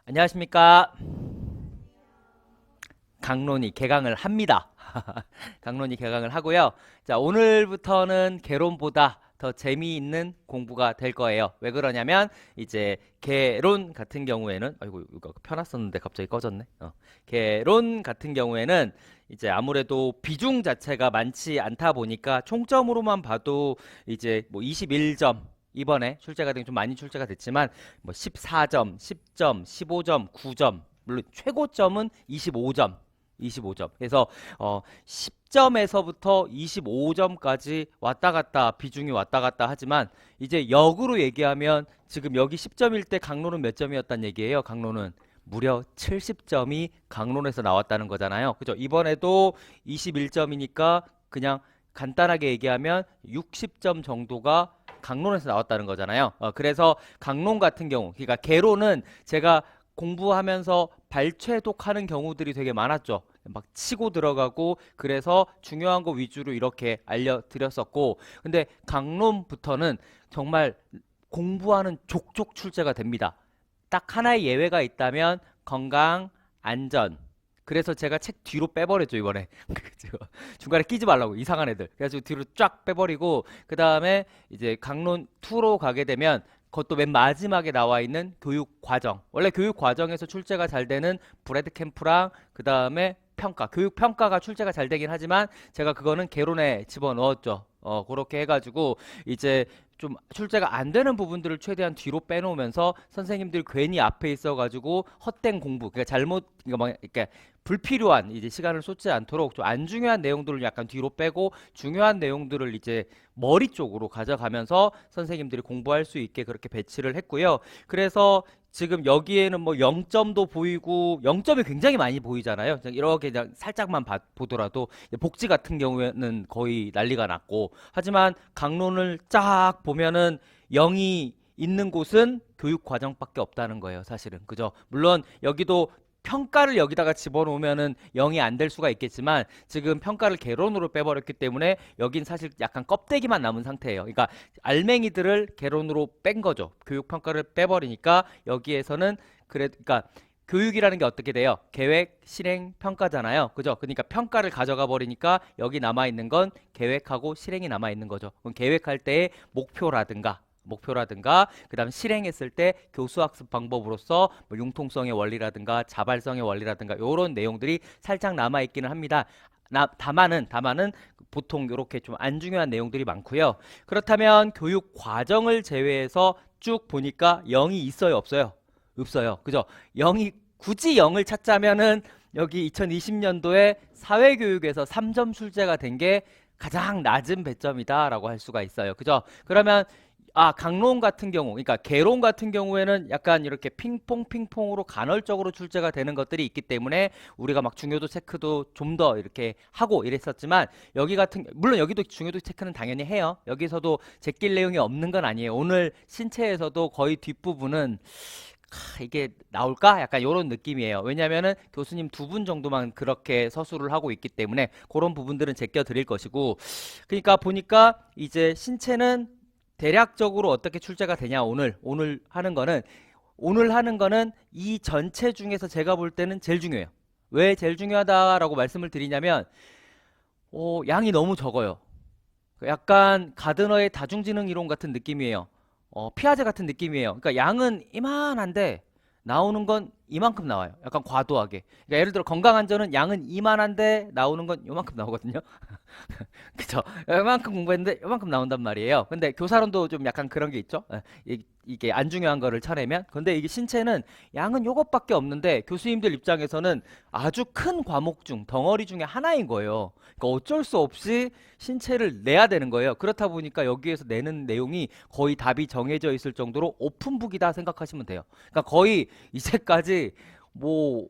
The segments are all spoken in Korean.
안녕하십니까. 강론이 개강을 합니다. 강론이 개강을 하고요. 자, 오늘부터는 개론보다 더 재미있는 공부가 될 거예요. 왜 그러냐면 이제 개론 같은 경우에는 아이고 이거 펴놨었는데 갑자기 꺼졌네. 개론 같은 경우에는 이제 아무래도 비중 자체가 많지 않다 보니까 총점으로만 봐도 이제 뭐 21점 이번에 출제가 된 좀 많이 출제가 됐지만 뭐 14점, 10점, 15점, 9점 물론 최고점은 25점. 25점. 그래서 10점에서부터 25점까지 왔다 갔다 비중이 왔다 갔다 하지만 이제 역으로 얘기하면 지금 여기 10점일 때 강론은 몇 점이었단 얘기예요. 강론은 무려 70점이 강론에서 나왔다는 거잖아요. 그죠? 이번에도 21점이니까 그냥 간단하게 얘기하면 60점 정도가 강론에서 나왔다는 거잖아요. 그래서 강론 같은 경우, 그러니까 개론은 제가 공부하면서 발췌독하는 경우들이 되게 많았죠. 막 치고 들어가고 그래서 중요한 거 위주로 이렇게 알려드렸었고 근데 강론부터는 정말 공부하는 족족 출제가 됩니다. 딱 하나의 예외가 있다면 건강, 안전. 그래서 제가 책 뒤로 빼버렸죠 이번에. 중간에 끼지 말라고 이상한 애들. 그래가지고 뒤로 쫙 빼버리고 그 다음에 이제 강론 2로 가게 되면 그것도 맨 마지막에 나와 있는 교육 과정. 원래 교육 과정에서 출제가 잘 되는 브래드 캠프랑 그 다음에 평가, 교육 평가가 출제가 잘 되긴 하지만 제가 그거는 개론에 집어넣었죠. 그렇게 해가지고 이제 좀 출제가 안 되는 부분들을 최대한 뒤로 빼놓으면서 선생님들 괜히 앞에 있어가지고 헛된 공부, 그러니까 잘못, 그러니까 불필요한 이제 시간을 쏟지 않도록 좀 안 중요한 내용들을 약간 뒤로 빼고 중요한 내용들을 이제 머리 쪽으로 가져가면서 선생님들이 공부할 수 있게 그렇게 배치를 했고요. 그래서 지금 여기에는 뭐 0점도 보이고 0점이 굉장히 많이 보이잖아요. 이렇게 그냥 살짝만 보더라도 복지 같은 경우에는 거의 난리가 났고 하지만 강론을 쫙 보면은 0이 있는 곳은 교육 과정밖에 없다는 거예요, 사실은. 그죠? 물론 여기도 평가를 여기다가 집어넣으면은 0이 안 될 수가 있겠지만 지금 평가를 개론으로 빼버렸기 때문에 여긴 사실 약간 껍데기만 남은 상태예요. 그러니까 알맹이들을 개론으로 뺀 거죠. 교육 평가를 빼버리니까 여기에서는 그러니까 교육이라는 게 어떻게 돼요? 계획, 실행, 평가잖아요. 그죠? 그러니까 평가를 가져가 버리니까 여기 남아 있는 건 계획하고 실행이 남아 있는 거죠. 그럼 계획할 때의 목표라든가 그다음 실행했을 때 교수학습 방법으로서 뭐 융통성의 원리라든가 자발성의 원리라든가 이런 내용들이 살짝 남아 있기는 합니다. 다만은 보통 이렇게 좀 안 중요한 내용들이 많고요. 그렇다면 교육 과정을 제외해서 쭉 보니까 0이 있어요, 없어요? 없어요. 그죠? 0이 굳이 0을 찾자면은 여기 2020년도에 사회교육에서 3점 출제가 된 게 가장 낮은 배점이다라고 할 수가 있어요. 그죠? 그러면 강론 같은 경우, 그러니까 개론 같은 경우에는 약간 이렇게 핑퐁으로 간헐적으로 출제가 되는 것들이 있기 때문에 우리가 막 중요도 체크도 좀 더 이렇게 하고 이랬었지만 물론 여기도 중요도 체크는 당연히 해요. 여기서도 제낄 내용이 없는 건 아니에요. 오늘 신체에서도 거의 뒷부분은 이게 나올까? 약간 이런 느낌이에요. 왜냐면은 교수님 2분 정도만 그렇게 서술을 하고 있기 때문에 그런 부분들은 제껴 드릴 것이고 그러니까 보니까 이제 신체는 대략적으로 어떻게 출제가 되냐 오늘 하는 거는 이 전체 중에서 제가 볼 때는 제일 중요해요. 왜 제일 중요하다라고 말씀을 드리냐면 양이 너무 적어요. 약간 가드너의 다중지능 이론 같은 느낌이에요. 피아제 같은 느낌이에요. 그러니까 양은 이만한데 나오는 건 이만큼 나와요. 약간 과도하게. 그러니까 예를 들어 건강안전은 양은 이만한데 나오는 건 요만큼 나오거든요. 그쵸? 요만큼 공부했는데 요만큼 나온단 말이에요. 근데 교사론도 좀 약간 그런 게 있죠. 이게 안 중요한 거를 쳐내면. 근데 이게 신체는 양은 요것밖에 없는데 교수님들 입장에서는 아주 큰 과목 중 덩어리 중에 하나인 거예요. 그러니까 어쩔 수 없이 신체를 내야 되는 거예요. 그렇다 보니까 여기에서 내는 내용이 거의 답이 정해져 있을 정도로 오픈북이다 생각하시면 돼요. 그러니까 거의 이제까지 뭐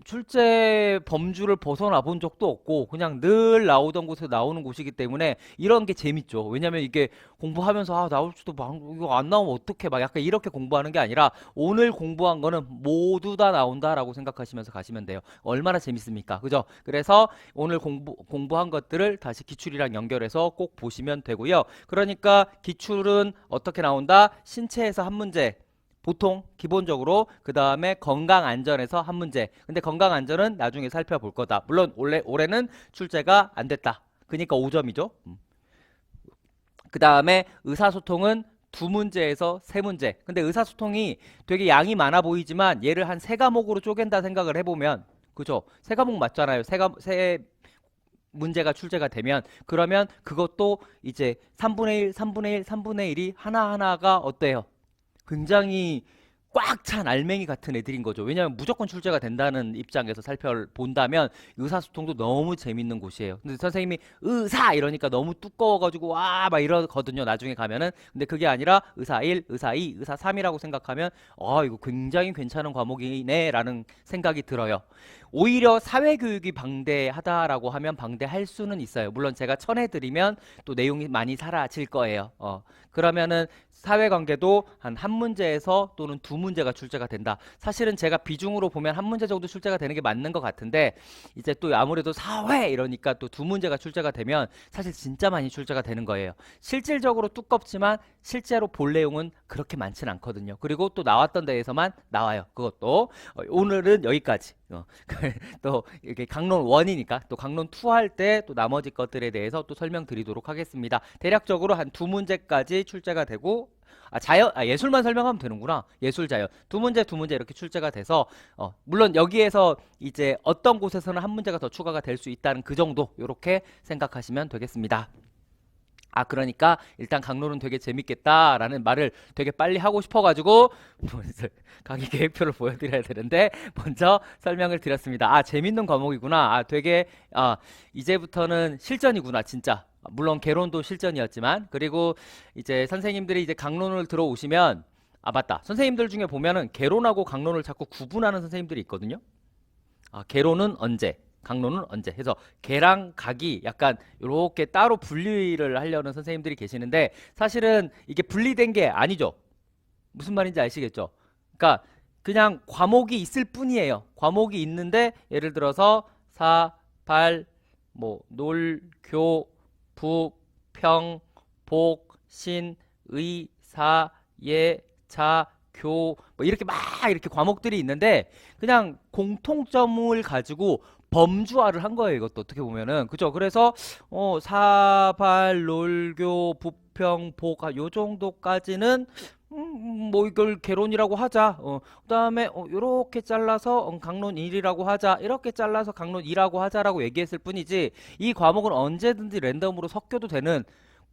출제 범주를 벗어나 본 적도 없고 그냥 늘 나오던 곳에 나오는 곳이기 때문에 이런 게 재밌죠. 왜냐면 이게 공부하면서 나올지도 막 이거 안 나오면 어떡해 막 약간 이렇게 공부하는 게 아니라 오늘 공부한 거는 모두 다 나온다라고 생각하시면서 가시면 돼요. 얼마나 재밌습니까? 그죠? 그래서 오늘 공부한 것들을 다시 기출이랑 연결해서 꼭 보시면 되고요. 그러니까 기출은 어떻게 나온다? 신체에서 한 문제 보통 기본적으로. 그 다음에 건강 안전에서 한 문제. 근데 건강 안전은 나중에 살펴볼 거다. 물론 올해는 출제가 안 됐다. 그러니까 5점이죠. 그 다음에 의사소통은 두 문제에서 세 문제. 근데 의사소통이 되게 양이 많아 보이지만 얘를 한 세 과목으로 쪼갠다 생각을 해보면, 그죠? 세 과목 맞잖아요. 세 문제가 출제가 되면, 그러면 그것도 이제 3분의 1, 3분의 1, 3분의 1이 하나하나가 어때요? 굉장히 꽉 찬 알맹이 같은 애들인 거죠. 왜냐하면 무조건 출제가 된다는 입장에서 살펴본다면 의사소통도 너무 재밌는 곳이에요. 근데 선생님이 의사 이러니까 너무 두꺼워가지고 와 막 이러거든요. 나중에 가면은. 근데 그게 아니라 의사 1, 의사 2, 의사 3이라고 생각하면 이거 굉장히 괜찮은 과목이네 라는 생각이 들어요. 오히려 사회교육이 방대하다라고 하면 방대할 수는 있어요. 물론 제가 전해드리면 또 내용이 많이 사라질 거예요. 그러면은 사회관계도 한 문제에서 또는 두 문제가 출제가 된다. 사실은 제가 비중으로 보면 한 문제 정도 출제가 되는 게 맞는 것 같은데, 이제 또 아무래도 사회 이러니까 또 두 문제가 출제가 되면 사실 진짜 많이 출제가 되는 거예요. 실질적으로 두껍지만 실제로 볼 내용은 그렇게 많지는 않거든요. 그리고 또 나왔던 데에서만 나와요. 그것도 오늘은 여기까지. 또 이렇게 강론 1이니까 또 강론 2 할 때 또 나머지 것들에 대해서 또 설명드리도록 하겠습니다. 대략적으로 한 두 문제까지 출제가 되고, 예술만 설명하면 되는구나. 예술 자연 두 문제 이렇게 출제가 돼서 물론 여기에서 이제 어떤 곳에서는 한 문제가 더 추가가 될 수 있다는 그 정도, 이렇게 생각하시면 되겠습니다. 그러니까 일단 강론은 되게 재밌겠다라는 말을 되게 빨리 하고 싶어가지고 강의 계획표를 보여드려야 되는데 먼저 설명을 드렸습니다. 재밌는 과목이구나. 되게 이제부터는 실전이구나 진짜. 물론 개론도 실전이었지만. 그리고 이제 선생님들이 이제 강론을 들어오시면, 맞다, 선생님들 중에 보면은 개론하고 강론을 자꾸 구분하는 선생님들이 있거든요. 개론은 언제, 강론은 언제 해서 개랑 각이 약간 이렇게 따로 분리를 하려는 선생님들이 계시는데, 사실은 이게 분리된 게 아니죠. 무슨 말인지 아시겠죠? 그러니까 그냥 과목이 있을 뿐이에요. 과목이 있는데 예를 들어서 사, 발, 놀, 교, 부, 평, 복, 신, 의, 사, 예, 자, 교, 이렇게 막 이렇게 과목들이 있는데 그냥 공통점을 가지고 범주화를 한 거예요. 이것도 어떻게 보면은, 그죠? 그래서 사발, 놀교, 부평, 복, 요 정도까지는 이걸 개론이라고 하자. 그다음에 요렇게 잘라서 강론 1이라고 하자. 이렇게 잘라서 강론 2라고 하자라고 얘기했을 뿐이지, 이 과목은 언제든지 랜덤으로 섞여도 되는,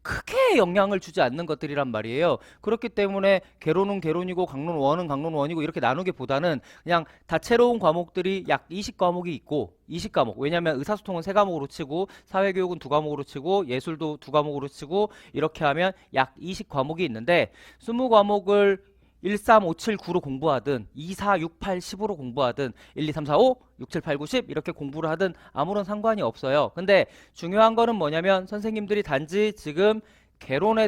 크게 영향을 주지 않는 것들이란 말이에요. 그렇기 때문에 개론은 개론이고 강론 1은 강론 1이고 이렇게 나누기보다는 그냥 다채로운 과목들이 약 20과목이 있고, 20과목. 왜냐면 의사소통은 3과목으로 치고 사회교육은 2과목으로 치고 예술도 2과목으로 치고 이렇게 하면 약 20과목이 있는데, 20과목을 1, 3, 5, 7, 9로 공부하든 2, 4, 6, 8, 10으로 공부하든 1, 2, 3, 4, 5, 6, 7, 8, 9, 10 이렇게 공부를 하든 아무런 상관이 없어요. 근데 중요한 거는 뭐냐면 선생님들이 단지 지금 강론에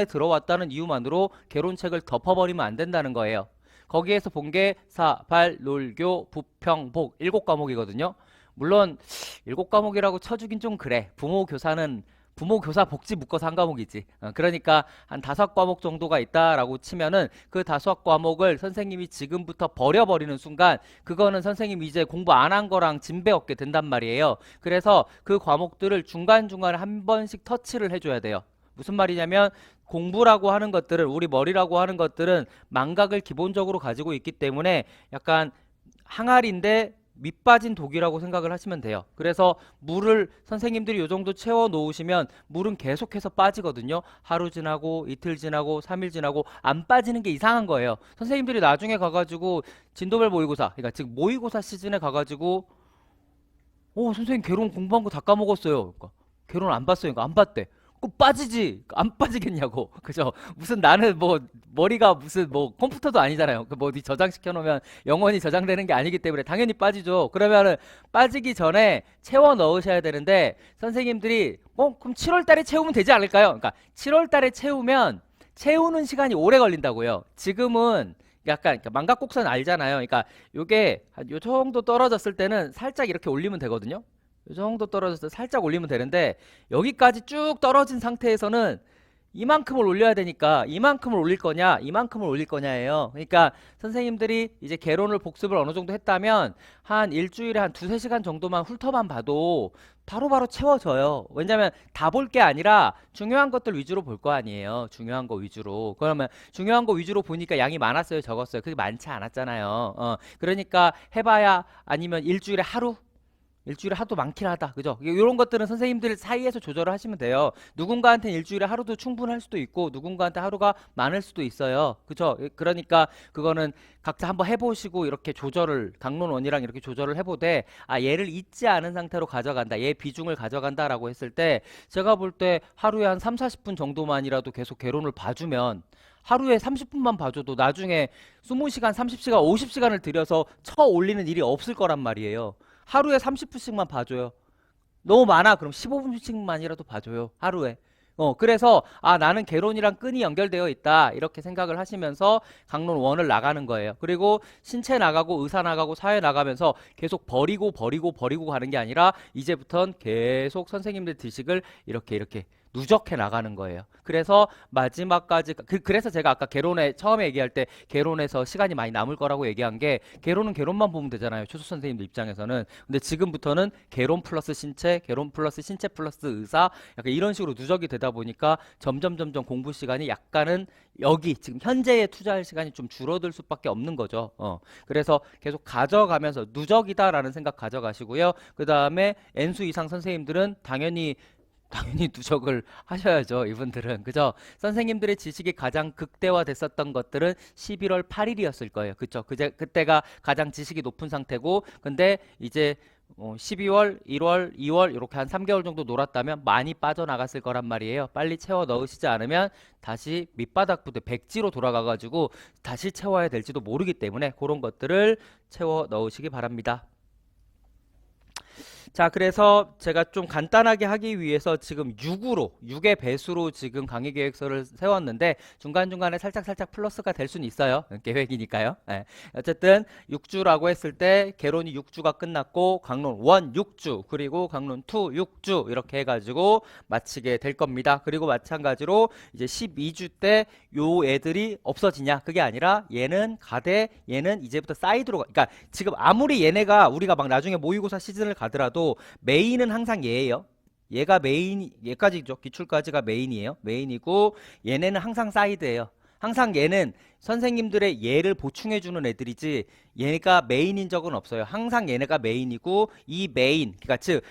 들어왔다는 이유만으로 개론책을 덮어버리면 안 된다는 거예요. 거기에서 본 게 사, 발, 놀교, 부평, 복 7과목이거든요. 물론 7과목이라고 쳐주긴 좀 그래. 부모, 교사, 복지 묶어서 한 과목이지. 그러니까 한 5과목 정도가 있다라고 치면은 그 5과목을 선생님이 지금부터 버려버리는 순간 그거는 선생님이 이제 공부 안 한 거랑 진배 얻게 된단 말이에요. 그래서 그 과목들을 중간중간에 한 번씩 터치를 해줘야 돼요. 무슨 말이냐면, 공부라고 하는 것들은, 우리 머리라고 하는 것들은 망각을 기본적으로 가지고 있기 때문에 약간 항아리인데 밑빠진 독이라고 생각을 하시면 돼요. 그래서 물을 선생님들이 요 정도 채워 놓으시면 물은 계속해서 빠지거든요. 하루 지나고 이틀 지나고 3일 지나고 안 빠지는 게 이상한 거예요. 선생님들이 나중에 가가지고 진도별 모의고사, 그러니까 즉 모의고사 시즌에 가가지고 선생님 개론 공부한 거 다 까먹었어요. 그러니까 개론 안 봤어요. 그러니까 안 봤대. 꼭 빠지지. 안 빠지겠냐고. 그죠? 무슨 나는 머리가 무슨 컴퓨터도 아니잖아요. 어디 저장시켜 놓으면 영원히 저장되는 게 아니기 때문에 당연히 빠지죠. 그러면은 빠지기 전에 채워 넣으셔야 되는데, 선생님들이 그럼 7월 달에 채우면 되지 않을까요? 그러니까 7월 달에 채우는 시간이 오래 걸린다고요. 지금은 약간 망각곡선 알잖아요. 그러니까 요게 한 요 정도 떨어졌을 때는 살짝 이렇게 올리면 되거든요. 이 정도 떨어져서 살짝 올리면 되는데, 여기까지 쭉 떨어진 상태에서는 이만큼을 올려야 되니까 이만큼을 올릴 거냐 이만큼을 올릴 거냐예요. 그러니까 선생님들이 이제 개론을 복습을 어느 정도 했다면 한 일주일에 한 두세 시간 정도만 훑어만 봐도 바로바로 채워져요. 왜냐면 다 볼 게 아니라 중요한 것들 위주로 볼 거 아니에요. 중요한 거 위주로. 그러면 중요한 거 위주로 보니까 양이 많았어요, 적었어요? 그게 많지 않았잖아요. 그러니까 해봐야 아니면 일주일에 하루? 일주일에 하도 많긴 하다. 그죠? 이런 것들은 선생님들 사이에서 조절을 하시면 돼요. 누군가한테는 일주일에 하루도 충분할 수도 있고 누군가한테 하루가 많을 수도 있어요. 그죠? 그러니까 그거는 각자 한번 해보시고 이렇게 조절을 강론원이랑 이렇게 조절을 해보되 아 얘를 잊지 않은 상태로 가져간다. 얘 비중을 가져간다라고 했을 때 제가 볼 때 하루에 한 3, 40분 정도만이라도 계속 개론을 봐주면 하루에 30분만 봐줘도 나중에 20시간, 30시간, 50시간을 들여서 쳐 올리는 일이 없을 거란 말이에요. 하루에 30분씩만 봐줘요. 너무 많아. 그럼 15분씩만이라도 봐줘요. 하루에. 그래서 아 나는 개론이랑 끈이 연결되어 있다. 이렇게 생각을 하시면서 강론 원을 나가는 거예요. 그리고 신체 나가고 의사 나가고 사회 나가면서 계속 버리고 가는 게 아니라 이제부턴 계속 선생님들 지식을 이렇게 누적해 나가는 거예요. 그래서 마지막까지 그래서 제가 아까 개론에 처음에 얘기할 때 개론에서 시간이 많이 남을 거라고 얘기한 게 개론은 개론만 보면 되잖아요. 초수 선생님들 입장에서는. 근데 지금부터는 개론 플러스 신체, 개론 플러스 신체 플러스 의사 약간 이런 식으로 누적이 되다 보니까 점점 공부 시간이 약간은 여기 지금 현재에 투자할 시간이 좀 줄어들 수밖에 없는 거죠. 그래서 계속 가져가면서 누적이다라는 생각 가져가시고요. 그 다음에 N수 이상 선생님들은 당연히 누적을 하셔야죠. 이분들은. 그죠? 선생님들의 지식이 가장 극대화됐었던 것들은 11월 8일이었을 거예요. 그쵸? 그때가 가장 지식이 높은 상태고 근데 이제 12월, 1월, 2월 이렇게 한 3개월 정도 놀았다면 많이 빠져나갔을 거란 말이에요. 빨리 채워 넣으시지 않으면 다시 밑바닥부터 백지로 돌아가가지고 다시 채워야 될지도 모르기 때문에 그런 것들을 채워 넣으시기 바랍니다. 자, 그래서 제가 좀 간단하게 하기 위해서 지금 6의 배수로 지금 강의 계획서를 세웠는데 중간중간에 살짝 플러스가 될 수는 있어요. 계획이니까요. 네. 어쨌든 6주라고 했을 때 개론이 6주가 끝났고 강론 1 6주 그리고 강론 2 6주 이렇게 해가지고 마치게 될 겁니다. 그리고 마찬가지로 이제 12주 때 요 애들이 없어지냐 그게 아니라 얘는 가되 얘는 이제부터 사이드로 그러니까 지금 아무리 얘네가 우리가 막 나중에 모의고사 시즌을 가더라도 메인은 항상 얘예요. 얘가 메인, 얘까지죠. 기출까지가 메인이에요. 메인이고 얘네는 항상 사이드예요. 항상 얘는 선생님들의 얘를 보충해주는 애들이지 얘가 메인인 적은 없어요. 항상 얘네가 메인이고 이 메인, 그러니까 즉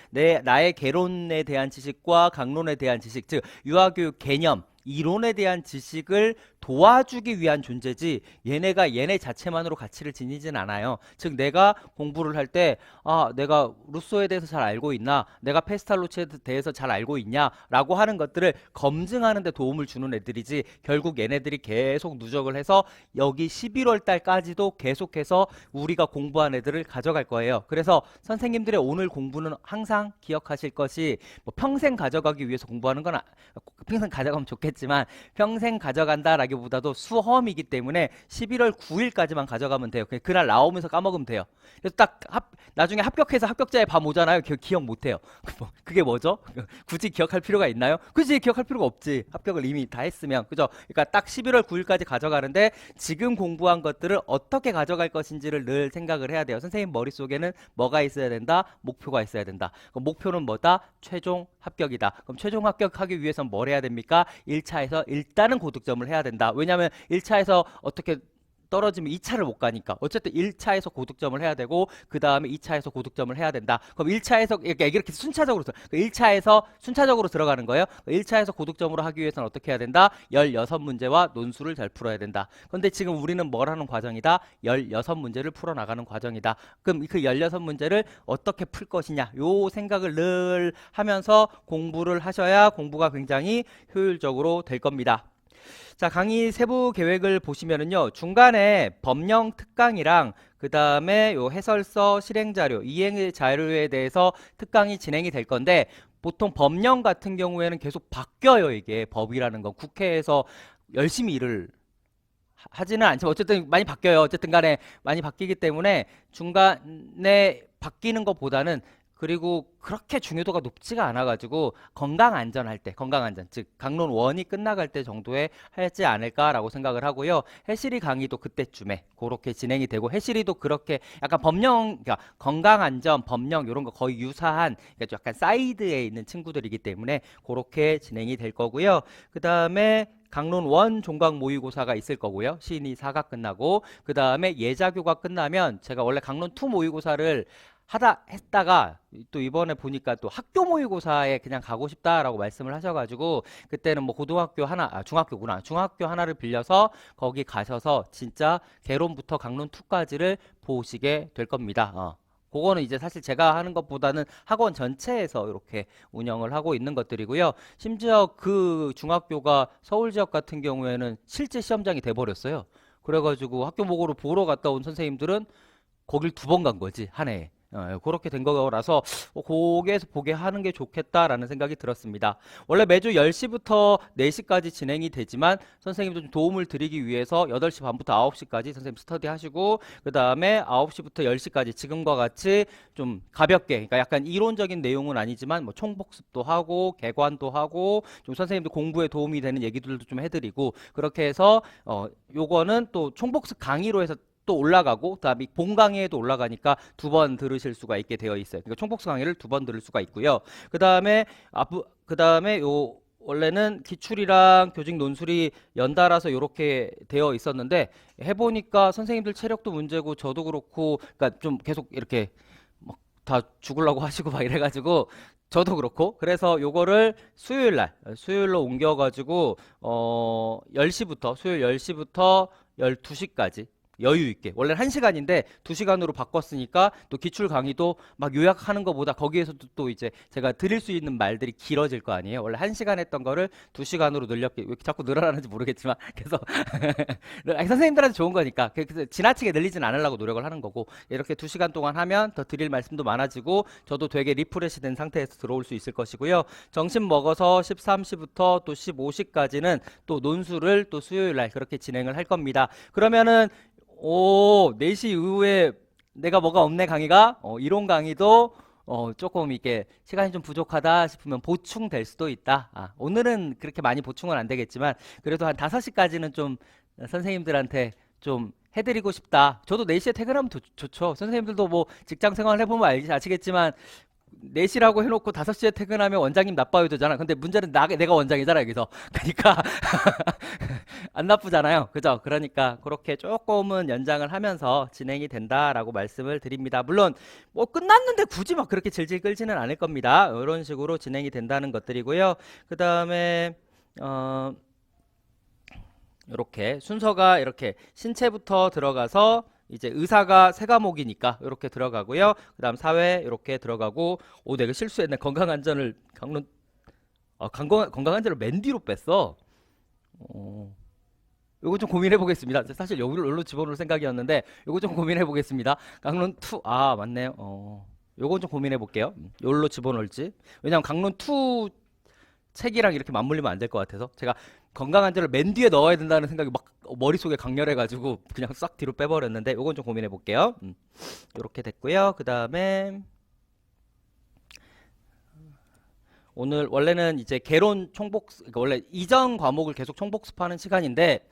나의 개론에 대한 지식과 강론에 대한 지식, 즉 유아교육 개념, 이론에 대한 지식을 도와주기 위한 존재지 얘네가 얘네 자체만으로 가치를 지니진 않아요. 즉 내가 공부를 할 때 내가 루소에 대해서 잘 알고 있나 내가 페스탈로치에 대해서 잘 알고 있냐 라고 하는 것들을 검증하는 데 도움을 주는 애들이지 결국 얘네들이 계속 누적을 해서 여기 11월 달까지도 계속해서 우리가 공부한 애들을 가져갈 거예요. 그래서 선생님들의 오늘 공부는 항상 기억하실 것이 뭐 평생 가져가기 위해서 공부하는 건 평생 가져가면 좋겠지만 평생 가져간다라기 보다도 수험이기 때문에 11월 9일까지만 가져가면 돼요. 그날 나오면서 까먹으면 돼요. 그래서 딱 나중에 합격해서 합격자의 밤 오잖아요. 기억 못해요. 그게 뭐죠? 굳이 기억할 필요가 있나요? 굳이 기억할 필요가 없지. 합격을 이미 다 했으면. 그죠? 그러니까 딱 11월 9일까지 가져가는데 지금 공부한 것들을 어떻게 가져갈 것인지를 늘 생각을 해야 돼요. 선생님 머릿속에는 뭐가 있어야 된다? 목표가 있어야 된다. 그럼 목표는 뭐다? 최종 합격이다. 그럼 최종 합격하기 위해서는 뭘 해야 됩니까? 1차에서 일단은 고득점을 해야 된다. 왜냐하면 1차에서 어떻게 떨어지면 2차를 못 가니까 어쨌든 1차에서 고득점을 해야 되고 그 다음에 2차에서 고득점을 해야 된다. 그럼 1차에서 이렇게 순차적으로 1차에서 순차적으로 들어가는 거예요. 1차에서 고득점으로 하기 위해서는 어떻게 해야 된다? 16문제와 논술을 잘 풀어야 된다. 그런데 지금 우리는 뭘 하는 과정이다? 16문제를 풀어나가는 과정이다. 그럼 그 16문제를 어떻게 풀 것이냐 요 생각을 늘 하면서 공부를 하셔야 공부가 굉장히 효율적으로 될 겁니다. 자, 강의 세부 계획을 보시면은요, 중간에 법령 특강이랑 그 다음에 요 해설서, 실행자료, 이행 자료에 대해서 특강이 진행이 될 건데, 보통 법령 같은 경우에는 계속 바뀌어요, 이게. 법이라는 건. 국회에서 열심히 일을 하지는 않지만, 어쨌든 많이 바뀌어요. 어쨌든 간에 많이 바뀌기 때문에 중간에 바뀌는 것보다는 그리고 그렇게 중요도가 높지가 않아가지고 건강안전 할 때, 건강안전, 즉 강론 원이 끝나갈 때 정도에 하지 않을까라고 생각을 하고요. 해시리 강의도 그때쯤에 그렇게 진행이 되고 해시리도 그렇게 약간 법령, 그러니까 건강안전, 법령 이런 거 거의 유사한 그러니까 좀 약간 사이드에 있는 친구들이기 때문에 그렇게 진행이 될 거고요. 그 다음에 강론 원 종강 모의고사가 있을 거고요. 시인이 4가 끝나고 그 다음에 예자교가 끝나면 제가 원래 강론 2 모의고사를 했다가 또 이번에 보니까 또 학교 모의고사에 그냥 가고 싶다라고 말씀을 하셔가지고 그때는 뭐 고등학교 하나, 중학교구나. 중학교 하나를 빌려서 거기 가셔서 진짜 개론부터 강론 2까지를 보시게 될 겁니다. 그거는 이제 사실 제가 하는 것보다는 학원 전체에서 이렇게 운영을 하고 있는 것들이고요. 심지어 그 중학교가 서울 지역 같은 경우에는 실제 시험장이 돼버렸어요. 그래가지고 학교 목으로 보러 갔다 온 선생님들은 거길 2번 간 거지, 한 해에. 그렇게 된 거라서 거기에서 보게 하는 게 좋겠다라는 생각이 들었습니다. 원래 매주 10시부터 4시까지 진행이 되지만 선생님도 좀 도움을 드리기 위해서 8시 반부터 9시까지 선생님 스터디 하시고 그 다음에 9시부터 10시까지 지금과 같이 좀 가볍게 그러니까 약간 이론적인 내용은 아니지만 뭐 총복습도 하고 개관도 하고 좀 선생님들 공부에 도움이 되는 얘기들도 좀 해드리고 그렇게 해서 요거는 또 총복습 강의로 해서 또 올라가고 그다음에 본 강의에도 올라가니까 2번 들으실 수가 있게 되어 있어요. 그러니까 총복수 강의를 2번 들을 수가 있고요. 그다음에 요 원래는 기출이랑 교직 논술이 연달아서 이렇게 되어 있었는데 해보니까 선생님들 체력도 문제고 저도 그렇고 그러니까 좀 계속 이렇게 막 다 죽으려고 하시고 막 이래가지고 저도 그렇고 그래서 요거를 수요일로 옮겨가지고 10시부터 수요일 10시부터 12시까지 여유 있게 원래는 1시간인데 2시간으로 바꿨으니까 또 기출 강의도 막 요약하는 것보다 거기에서도 또 이제 제가 드릴 수 있는 말들이 길어질 거 아니에요. 원래 1시간 했던 거를 2시간으로 늘렸기 왜 이렇게 자꾸 늘어나는지 모르겠지만 그래서 선생님들한테 좋은 거니까 그래서 지나치게 늘리진 않으려고 노력을 하는 거고 이렇게 2시간 동안 하면 더 드릴 말씀도 많아지고 저도 되게 리프레시 된 상태에서 들어올 수 있을 것이고요. 점심 먹어서 13시부터 또 15시까지는 또 논술을 또 수요일 날 그렇게 진행을 할 겁니다. 그러면은 4시 이후에 내가 뭐가 없네 강의가 이론 강의도 조금 이게 시간이 좀 부족하다 싶으면 보충될 수도 있다. 오늘은 그렇게 많이 보충은 안 되겠지만 그래도 한 5시까지는 좀 선생님들한테 좀 해드리고 싶다. 저도 4시에 퇴근하면 좋죠. 선생님들도 뭐 직장 생활 해보면 아시겠지만 4시라고 해놓고 5시에 퇴근하면 원장님 나빠요 되잖아. 근데 문제는 내가 원장이잖아 여기서. 그러니까 안 나쁘잖아요. 그죠? 그러니까 그렇게 조금은 연장을 하면서 진행이 된다라고 말씀을 드립니다. 물론 뭐 끝났는데 굳이 막 그렇게 질질 끌지는 않을 겁니다. 이런 식으로 진행이 된다는 것들이고요. 그 다음에 이렇게 순서가 이렇게 신체부터 들어가서 이제 의사가 3과목이니까 이렇게 들어가고요. 그 다음 사회 이렇게 들어가고 내가 실수했네. 건강안전을 건강안전을 맨 뒤로 뺐어. 요거 좀 고민해 보겠습니다. 사실 여기로 집어넣을 생각이었는데 요거 좀 고민해 보겠습니다. 강론 2 맞네요. 요거 좀 고민해 볼게요. 여기로 집어넣을지. 왜냐면 강론 2 책이랑 이렇게 맞물리면 안 될 것 같아서 제가 건강안전을 맨 뒤에 넣어야 된다는 생각이 막 머릿속에 강렬해가지고 그냥 싹 뒤로 빼버렸는데 요건 좀 고민해 볼게요. 이렇게 됐고요. 그 다음에 오늘 원래는 이제 개론 그러니까 원래 이전 과목을 계속 총복습하는 시간인데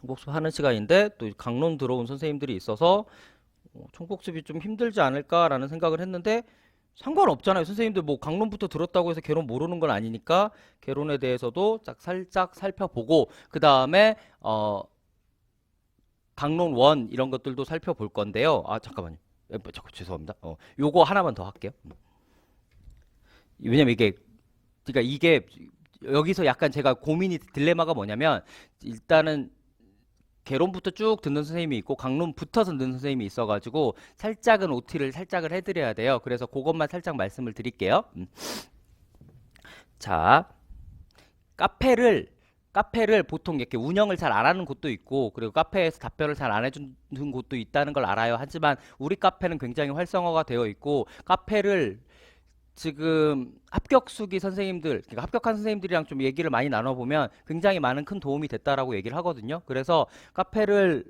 총복습하는 시간인데 또 강론 들어온 선생님들이 있어서 총복습이 좀 힘들지 않을까라는 생각을 했는데 상관없잖아요. 선생님들 뭐 강론부터 들었다고 해서 개론 모르는 건 아니니까 개론에 대해서도 살짝 살펴보고 그 다음에 강론 1 이런 것들도 살펴볼 건데요. 잠깐만요. 죄송합니다. 요거 하나만 더 할게요. 왜냐면 그러니까 이게 여기서 약간 제가 딜레마가 뭐냐면 일단은 개론부터 쭉 듣는 선생님이 있고 강론 붙어서 듣는 선생님이 있어가지고 살짝은 OT를 살짝을 해드려야 돼요. 그래서 그것만 살짝 말씀을 드릴게요. 자, 카페를 보통 이렇게 운영을 잘 안 하는 곳도 있고 그리고 카페에서 답변을 잘 안 해주는 곳도 있다는 걸 알아요. 하지만 우리 카페는 굉장히 활성화가 되어 있고 카페를 지금 합격수기 선생님들, 그러니까 합격한 선생님들이랑 좀 얘기를 많이 나눠보면 굉장히 많은 큰 도움이 됐다라고 얘기를 하거든요. 그래서 카페를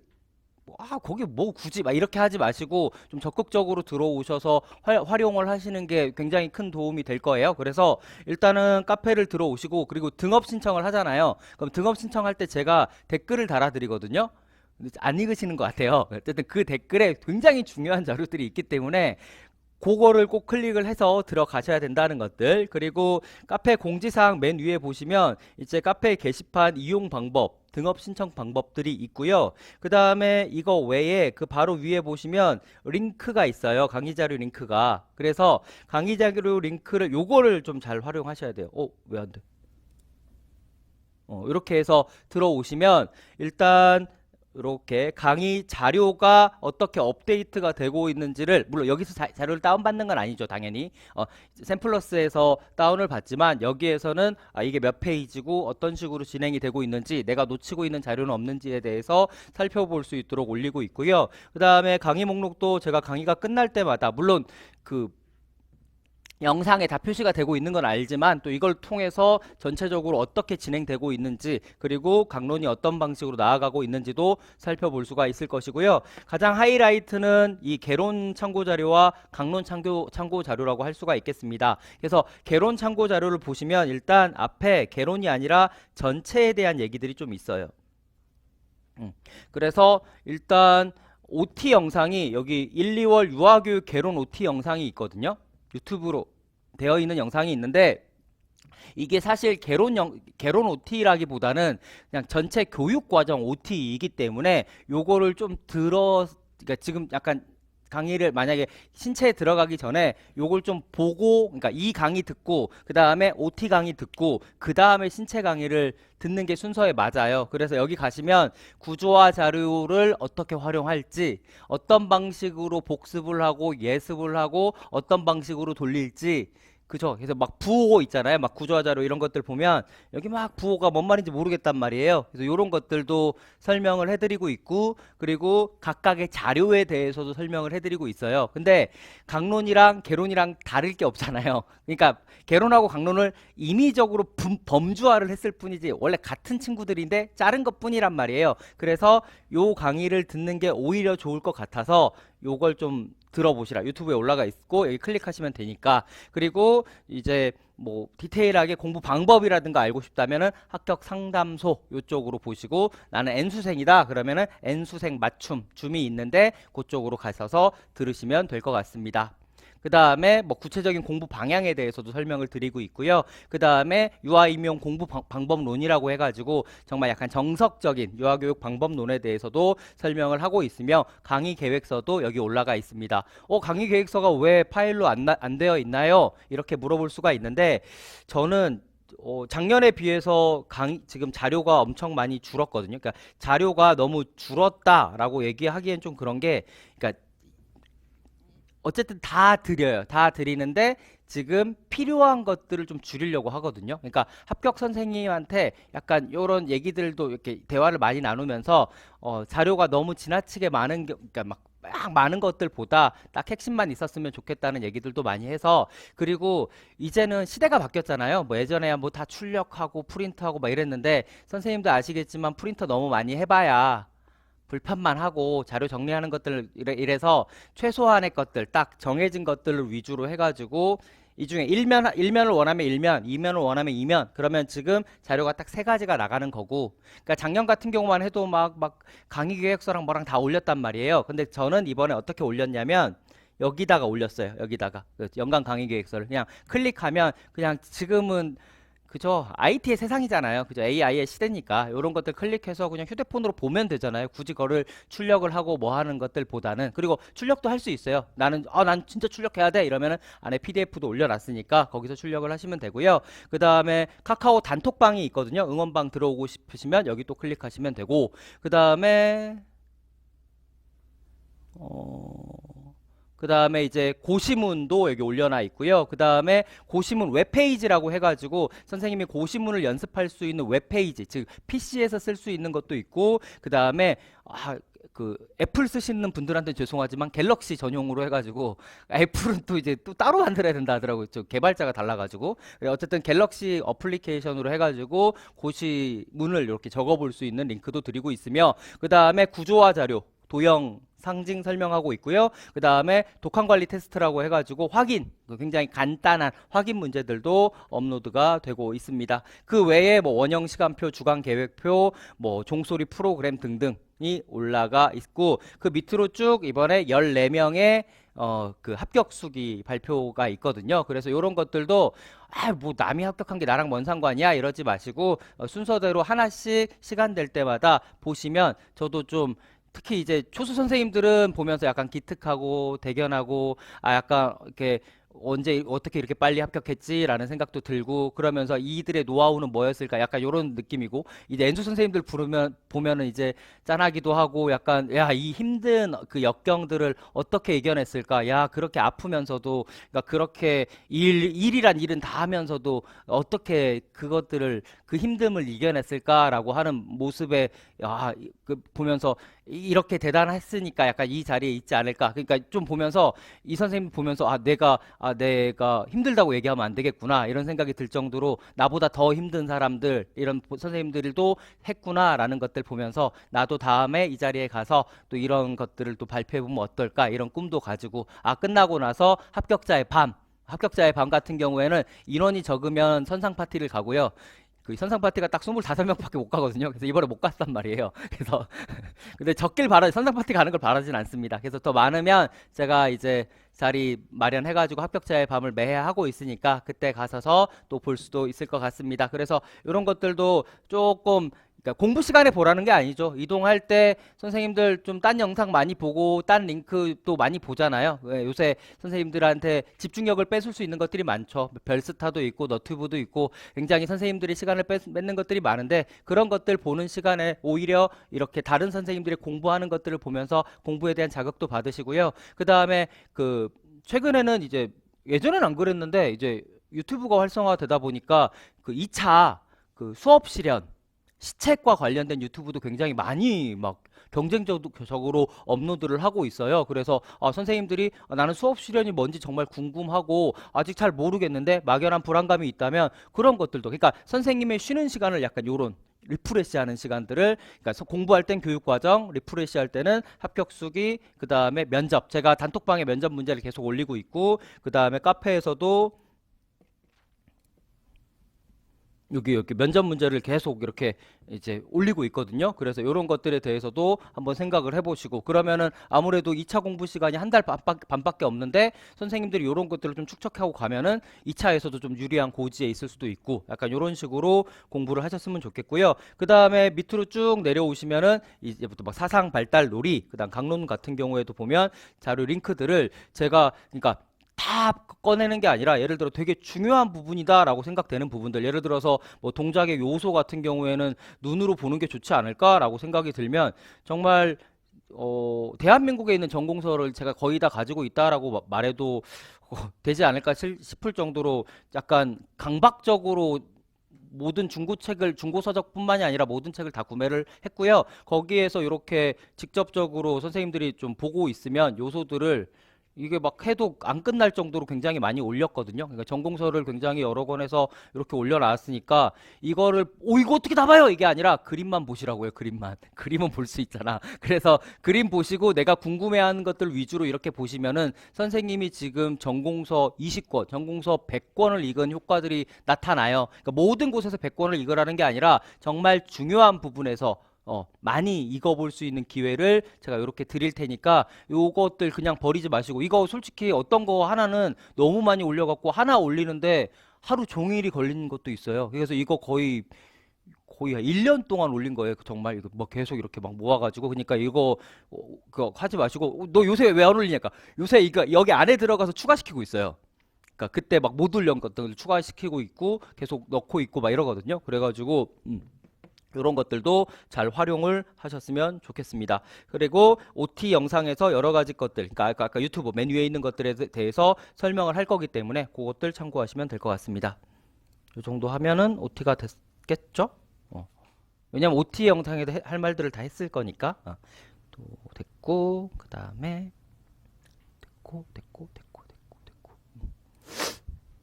거기 뭐 굳이 막 이렇게 하지 마시고 좀 적극적으로 들어오셔서 활용을 하시는 게 굉장히 큰 도움이 될 거예요. 그래서 일단은 카페를 들어오시고 그리고 등업 신청을 하잖아요. 그럼 등업 신청할 때 제가 댓글을 달아드리거든요. 근데 안 읽으시는 것 같아요. 어쨌든 그 댓글에 굉장히 중요한 자료들이 있기 때문에 그거를 꼭 클릭을 해서 들어가셔야 된다는 것들. 그리고 카페 공지사항 맨 위에 보시면 이제 카페 게시판 이용 방법, 등업 신청 방법들이 있고요. 그 다음에 이거 외에 그 바로 위에 보시면 링크가 있어요. 강의 자료 링크가. 그래서 강의 자료 링크를 요거를 좀 잘 활용하셔야 돼요. 왜 안 돼? 이렇게 해서 들어오시면 일단 이렇게 강의 자료가 어떻게 업데이트가 되고 있는지를, 물론 여기서 자료를 다운받는 건 아니죠, 당연히. 샘플러스에서 다운을 받지만 여기에서는 이게 몇 페이지고 어떤 식으로 진행이 되고 있는지, 내가 놓치고 있는 자료는 없는지에 대해서 살펴볼 수 있도록 올리고 있고요. 그 다음에 강의 목록도 제가 강의가 끝날 때마다, 물론 그 영상에 다 표시가 되고 있는 건 알지만 또 이걸 통해서 전체적으로 어떻게 진행되고 있는지, 그리고 강론이 어떤 방식으로 나아가고 있는지도 살펴볼 수가 있을 것이고요. 가장 하이라이트는 이 개론 참고 자료와 강론 참고 자료라고 할 수가 있겠습니다. 그래서 개론 참고 자료를 보시면 일단 앞에 개론이 아니라 전체에 대한 얘기들이 좀 있어요. 그래서 일단 OT 영상이 여기 1, 2월 유아교육 개론 OT 영상이 있거든요. 유튜브로 되어 있는 영상이 있는데, 이게 사실 개론 OT라기보다는 그냥 전체 교육 과정 OT이기 때문에 요거를 좀 그러니까 지금 약간 강의를 만약에 신체에 들어가기 전에 요걸 좀 보고, 그러니까 이 강의 듣고 그 다음에 OT 강의 듣고 그 다음에 신체 강의를 듣는 게 순서에 맞아요. 그래서 여기 가시면 구조화 자료를 어떻게 활용할지, 어떤 방식으로 복습을 하고 예습을 하고 어떤 방식으로 돌릴지, 그죠? 그래서 막 부호 있잖아요. 막 구조화 자료 이런 것들 보면 여기 막 부호가 뭔 말인지 모르겠단 말이에요. 그래서 이런 것들도 설명을 해드리고 있고, 그리고 각각의 자료에 대해서도 설명을 해드리고 있어요. 근데 강론이랑 개론이랑 다를 게 없잖아요. 그러니까 개론하고 강론을 임의적으로 범주화를 했을 뿐이지 원래 같은 친구들인데 자른 것 뿐이란 말이에요. 그래서 요 강의를 듣는 게 오히려 좋을 것 같아서 요걸 좀 들어보시라. 유튜브에 올라가 있고 여기 클릭하시면 되니까. 그리고 이제 뭐 디테일하게 공부 방법이라든가 알고 싶다면은 합격 상담소 요쪽으로 보시고, 나는 N수생이다 그러면은 N수생 맞춤 줌이 있는데 그쪽으로 가셔서 들으시면 될 것 같습니다. 그 다음에 뭐 구체적인 공부 방향에 대해서도 설명을 드리고 있고요. 그 다음에 유아임용 공부 방법론이라고 해가지고 정말 약간 정석적인 유아교육 방법론에 대해서도 설명을 하고 있으며, 강의 계획서도 여기 올라가 있습니다. 강의 계획서가 왜 파일로 안 되어 있나요? 이렇게 물어볼 수가 있는데, 저는 작년에 비해서 지금 자료가 엄청 많이 줄었거든요. 그러니까 자료가 너무 줄었다라고 얘기하기엔 좀 그런 게, 그러니까 어쨌든 다 드려요. 다 드리는데 지금 필요한 것들을 좀 줄이려고 하거든요. 그러니까 합격 선생님한테 약간 이런 얘기들도 이렇게 대화를 많이 나누면서 자료가 너무 지나치게 그러니까 막 많은 것들보다 딱 핵심만 있었으면 좋겠다는 얘기들도 많이 해서, 그리고 이제는 시대가 바뀌었잖아요. 뭐 예전에야 뭐 다 출력하고 프린트하고 막 이랬는데, 선생님도 아시겠지만 프린터 너무 많이 해봐야 불판만 하고 자료 정리하는 것들 이래서 최소한의 것들, 딱 정해진 것들을 위주로 해가지고 이 중에 1면을 원하면 1면, 2면을 원하면 2면, 그러면 지금 자료가 딱 3가지가 나가는 거고, 그러니까 작년 같은 경우만 해도 막 강의 계획서랑 뭐랑 다 올렸단 말이에요. 근데 저는 이번에 어떻게 올렸냐면 여기다가 올렸어요. 여기다가 연간 강의 계획서를 그냥 클릭하면, 그냥 지금은 그죠, IT의 세상이잖아요. 그죠, AI의 시대니까 이런 것들 클릭해서 그냥 휴대폰으로 보면 되잖아요. 굳이 그거를 출력을 하고 뭐 하는 것들보다는. 그리고 출력도 할 수 있어요. 난 진짜 출력해야 돼 이러면은 안에 PDF도 올려놨으니까 거기서 출력을 하시면 되고요. 그 다음에 카카오 단톡방이 있거든요. 응원방 들어오고 싶으시면 여기 또 클릭하시면 되고, 그 다음에 그 다음에 이제 고시문도 여기 올려놔 있고요. 그 다음에 고시문 웹페이지라고 해가지고 선생님이 고시문을 연습할 수 있는 웹페이지, 즉 PC에서 쓸 수 있는 것도 있고, 그 다음에 그 애플 쓰시는 분들한테 죄송하지만 갤럭시 전용으로 해가지고, 애플은 또 이제 또 따로 만들어야 된다 하더라고요. 저 개발자가 달라가지고. 어쨌든 갤럭시 어플리케이션으로 해가지고 고시문을 이렇게 적어볼 수 있는 링크도 드리고 있으며, 그 다음에 구조화 자료 도형 상징 설명하고 있고요. 그 다음에 독한 관리 테스트라고 해가지고 확인, 굉장히 간단한 확인 문제들도 업로드가 되고 있습니다. 그 외에 뭐 원형 시간표, 주간 계획표, 뭐 종소리 프로그램 등등이 올라가 있고, 그 밑으로 쭉 이번에 14명의 그 합격 수기 발표가 있거든요. 그래서 이런 것들도 뭐 남이 합격한 게 나랑 뭔 상관이야 이러지 마시고 순서대로 하나씩 시간 될 때마다 보시면, 저도 좀 특히 이제 초수 선생님들은 보면서 약간 기특하고 대견하고, 약간 이렇게 언제 어떻게 이렇게 빨리 합격했지라는 생각도 들고, 그러면서 이들의 노하우는 뭐였을까 약간 이런 느낌이고, 이제 엔수 선생님들 부르면 보면은 이제 짠하기도 하고, 약간 야, 이 힘든 그 역경들을 어떻게 이겨냈을까, 야 그렇게 아프면서도, 그러니까 그렇게 일이란 일은 다 하면서도 어떻게 그것들을, 그 힘듦을 이겨냈을까라고 하는 모습에, 그 보면서 이렇게 대단했으니까 약간 이 자리에 있지 않을까. 그러니까 좀 보면서 이 선생님 보면서 내가 힘들다고 얘기하면 안 되겠구나 이런 생각이 들 정도로, 나보다 더 힘든 사람들, 이런 선생님들도 했구나라는 것들 보면서, 나도 다음에 이 자리에 가서 또 이런 것들을 또 발표해보면 어떨까 이런 꿈도 가지고, 끝나고 나서 합격자의 밤 같은 경우에는 인원이 적으면 선상 파티를 가고요. 그 선상 파티가 딱 25명밖에 못 가거든요. 그래서 이번에 못 갔단 말이에요. 그래서 근데 선상 파티 가는 걸 바라진 않습니다. 그래서 더 많으면 제가 이제 자리 마련해가지고 합격자의 밤을 매해 하고 있으니까 그때 가서서 또 볼 수도 있을 것 같습니다. 그래서 이런 것들도 조금, 그러니까 공부 시간에 보라는 게 아니죠. 이동할 때 선생님들 좀 딴 영상 많이 보고 딴 링크도 많이 보잖아요. 요새 선생님들한테 집중력을 뺏을 수 있는 것들이 많죠. 별스타도 있고 너튜브도 있고 굉장히 선생님들이 시간을 뺏는 것들이 많은데, 그런 것들 보는 시간에 오히려 이렇게 다른 선생님들이 공부하는 것들을 보면서 공부에 대한 자극도 받으시고요. 그 다음에 그 최근에는 이제, 예전엔 안 그랬는데 이제 유튜브가 활성화되다 보니까 그 2차 그 수업 실현 시책과 관련된 유튜브도 굉장히 많이 막 경쟁적으로 업로드를 하고 있어요. 그래서 선생님들이 나는 수업 실현이 뭔지 정말 궁금하고 아직 잘 모르겠는데 막연한 불안감이 있다면, 그런 것들도, 그러니까 선생님의 쉬는 시간을 약간 요런 리프레시하는 시간들을, 그러니까 공부할 땐 교육과정, 리프레시할 때는 합격수기, 그 다음에 면접, 제가 단톡방에 면접 문제를 계속 올리고 있고, 그 다음에 카페에서도 여기 면접 문제를 계속 이렇게 이제 올리고 있거든요. 그래서 이런 것들에 대해서도 한번 생각을 해보시고, 그러면은 아무래도 2차 공부 시간이 한 달 반밖에 없는데 선생님들이 이런 것들을 좀 축적하고 가면은 2차에서도 좀 유리한 고지에 있을 수도 있고, 약간 이런 식으로 공부를 하셨으면 좋겠고요. 그 다음에 밑으로 쭉 내려오시면은 이제부터 막 사상 발달 놀이, 그다음 강론 같은 경우에도 보면 자료 링크들을 제가, 그러니까 다 꺼내는 게 아니라, 예를 들어 되게 중요한 부분이다라고 생각되는 부분들, 예를 들어서 뭐 동작의 요소 같은 경우에는 눈으로 보는 게 좋지 않을까라고 생각이 들면, 정말 대한민국에 있는 전공서를 제가 거의 다 가지고 있다라고 말해도 되지 않을까 싶을 정도로, 약간 강박적으로 모든 중고서적뿐만이 아니라 모든 책을 다 구매를 했고요. 거기에서 이렇게 직접적으로 선생님들이 좀 보고 있으면 요소들을, 이게 막 해도 안 끝날 정도로 굉장히 많이 올렸거든요. 그러니까 전공서를 굉장히 여러 권에서 이렇게 올려놨으니까, 이거를 이거 어떻게 다 봐요 이게 아니라 그림만 보시라고요. 그림만. 그림은 볼 수 있잖아. 그래서 그림 보시고 내가 궁금해하는 것들 위주로 이렇게 보시면은, 선생님이 지금 전공서 20권, 전공서 100권을 읽은 효과들이 나타나요. 그러니까 모든 곳에서 100권을 읽으라는 게 아니라 정말 중요한 부분에서 많이 읽어볼 수 있는 기회를 제가 이렇게 드릴 테니까, 요것들 그냥 버리지 마시고, 이거 솔직히 어떤 거 하나는 너무 많이 올려갖고 하나 올리는데 하루 종일이 걸리는 것도 있어요. 그래서 이거 거의 1년 동안 올린 거예요. 정말 이거 뭐 계속 이렇게 막 모아가지고. 그러니까 이거 그거 하지 마시고, 너 요새 왜 안 올리냐까, 요새 이거 여기 안에 들어가서 추가시키고 있어요. 그러니까 그때 막 못 올린 것들 추가시키고 있고 계속 넣고 있고 막 이러거든요. 그래가지고 이런 것들도 잘 활용을 하셨으면 좋겠습니다. 그리고 OT 영상에서 여러 가지 것들, 그러니까 아까 유튜브 맨 위에 있는 것들에 대해서 설명을 할 거기 때문에 그것들 참고하시면 될 것 같습니다. 이 정도 하면은 OT가 됐겠죠? 왜냐면 OT 영상에 할 말들을 다 했을 거니까. 또 됐고, 그 다음에 됐고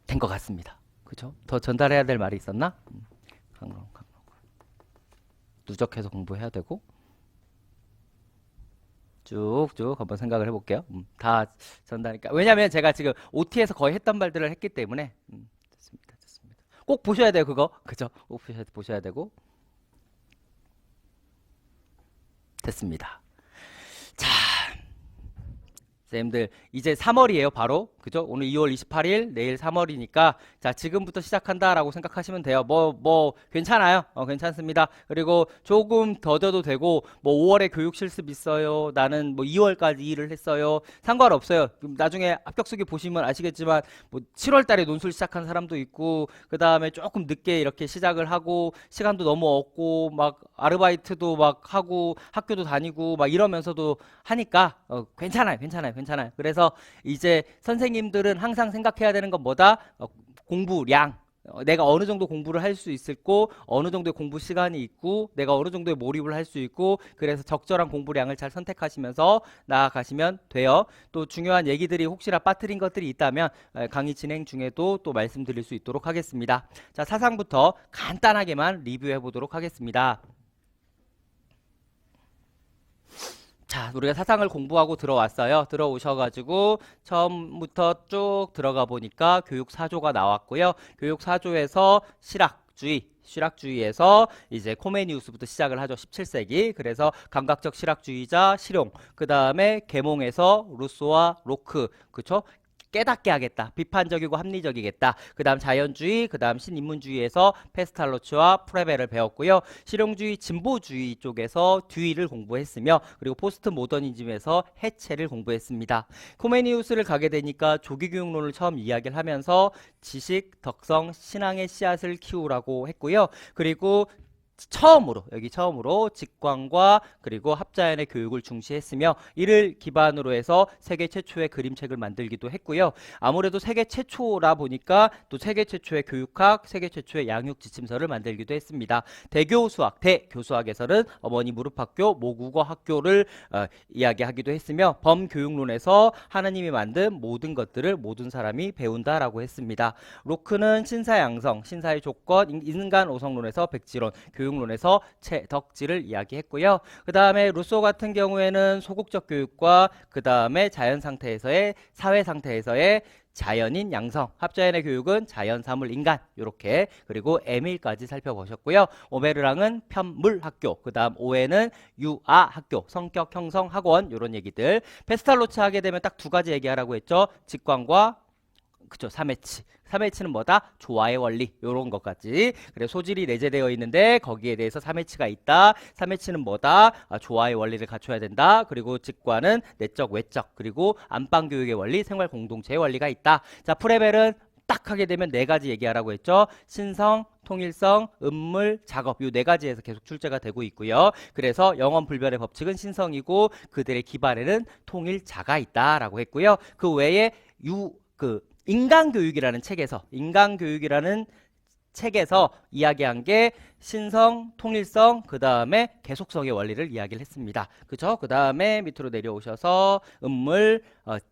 된 것 같습니다. 그죠? 더 전달해야 될 말이 있었나? 누적해서 공부해야 되고, 쭉쭉 한번 생각을 해볼게요. 다 전다니까. 왜냐면 제가 지금 OT에서 거의 했던 말들을 했기 때문에. 됐습니다. 됐습니다. 꼭 보셔야 돼요, 그거. 그죠? 꼭 보셔야 되고. 됐습니다. 자, 쌤들 이제 3월이에요 바로. 그죠? 오늘 2월 28일, 내일 3월이니까 자, 지금부터 시작한다라고 생각하시면 돼요. 뭐 괜찮아요. 괜찮습니다. 그리고 조금 더뎌도 되고, 뭐 5월에 교육 실습 있어요. 나는 뭐 2월까지 일을 했어요. 상관없어요. 나중에 합격수기 보시면 아시겠지만 뭐 7월 달에 논술 시작한 사람도 있고, 그다음에 조금 늦게 이렇게 시작을 하고, 시간도 너무 없고, 막 아르바이트도 막 하고, 학교도 다니고 막 이러면서도 하니까 괜찮아요. 그래서 이제 선생님들은 항상 생각해야 되는 건 뭐다? 공부량. 내가 어느 정도 공부를 할 수 있고, 어느 정도의 공부 시간이 있고, 내가 어느 정도의 몰입을 할 수 있고, 그래서 적절한 공부량을 잘 선택하시면서 나아가시면 돼요. 또 중요한 얘기들이 혹시나 빠뜨린 것들이 있다면 강의 진행 중에도 또 말씀드릴 수 있도록 하겠습니다. 자, 사상부터 간단하게만 리뷰해 보도록 하겠습니다. 자, 우리가 사상을 공부하고 들어왔어요. 들어오셔가지고 처음부터 쭉 들어가 보니까 교육 4조가 나왔고요. 교육 4조에서 실학주의에서 이제 코메니우스부터 시작을 하죠. 17세기. 그래서 감각적 실학주의자 실용. 그 다음에 계몽에서 루소와 로크. 그쵸? 깨닫게 하겠다. 비판적이고 합리적이겠다. 그 다음 자연주의, 그 다음 신인문주의에서 페스탈로츠와 프레벨을 배웠고요. 실용주의, 진보주의 쪽에서 듀이를 공부했으며, 그리고 포스트 모더니즘에서 해체를 공부했습니다. 코메니우스를 가게 되니까 조기교육론을 처음 이야기를 하면서 지식, 덕성, 신앙의 씨앗을 키우라고 했고요. 그리고 여기 처음으로 직관과 그리고 합자연의 교육을 중시했으며, 이를 기반으로 해서 세계 최초의 그림책을 만들기도 했고요. 아무래도 세계 최초라 보니까 또 세계 최초의 교육학, 세계 최초의 양육 지침서를 만들기도 했습니다. 대교수학에서는 어머니 무릎학교, 모국어 학교를 이야기하기도 했으며, 범교육론에서 하나님이 만든 모든 것들을 모든 사람이 배운다라고 했습니다. 로크는 신사양성, 신사의 조건, 인간 오성론에서 백지론, 교육론에서 덕질을 이야기했고요. 그 다음에 루소 같은 경우에는 소극적 교육과 그 다음에 자연 상태에서의 사회 상태에서의 자연인 양성, 합자연의 교육은 자연, 사물, 인간 이렇게, 그리고 에밀까지 살펴보셨고요. 오베르랑은 편물 학교, 그 다음 오에는 유아 학교, 성격 형성 학원 이런 얘기들. 페스탈로츠 하게 되면 딱 두 가지 얘기하라고 했죠. 직관과 그쵸, 3H는 뭐다? 조화의 원리 요런 것까지. 그래, 소질이 내재되어 있는데 거기에 대해서 3H가 있다. 3H는 뭐다? 조화의 원리를 갖춰야 된다. 그리고 직관은 내적, 외적, 그리고 안방교육의 원리, 생활 공동체의 원리가 있다. 자, 프레벨은 딱 하게 되면 네 가지 얘기하라고 했죠. 신성, 통일성, 음물, 작업 요 네 가지에서 계속 출제가 되고 있고요. 그래서 영원 불변의 법칙은 신성이고 그들의 기반에는 통일자가 있다라고 했고요. 그 외에 인간교육이라는 책에서 이야기한 게 신성, 통일성, 그 다음에 계속성의 원리를 이야기를 했습니다. 그죠? 그 다음에 밑으로 내려오셔서 음물,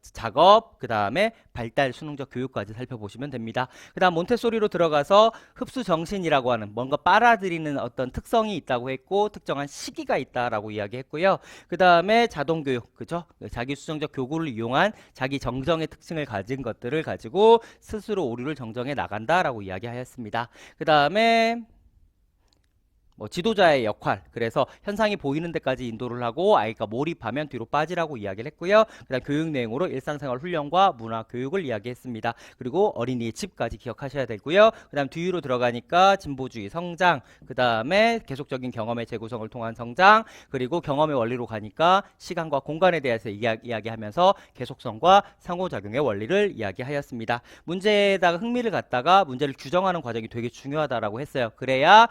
작업, 그 다음에 발달, 수능적 교육까지 살펴보시면 됩니다. 그 다음 몬테소리로 들어가서 흡수정신이라고 하는 뭔가 빨아들이는 어떤 특성이 있다고 했고, 특정한 시기가 있다라고 이야기했고요. 그 다음에 자동교육, 그죠? 자기 수정적 교구를 이용한 자기 정정의 특징을 가진 것들을 가지고 스스로 오류를 정정해 나간다라고 이야기하였습니다. 그 다음에 뭐 지도자의 역할, 그래서 현상이 보이는 데까지 인도를 하고 아이가 몰입하면 뒤로 빠지라고 이야기를 했고요. 그다음 교육 내용으로 일상생활 훈련과 문화 교육을 이야기했습니다. 그리고 어린이의 집까지 기억하셔야 되고요. 그다음 뒤로 들어가니까 진보주의 성장, 그다음에 계속적인 경험의 재구성을 통한 성장, 그리고 경험의 원리로 가니까 시간과 공간에 대해서 이야기하면서 계속성과 상호작용의 원리를 이야기하였습니다. 문제에다가 흥미를 갖다가 문제를 규정하는 과정이 되게 중요하다라고 했어요. 그래야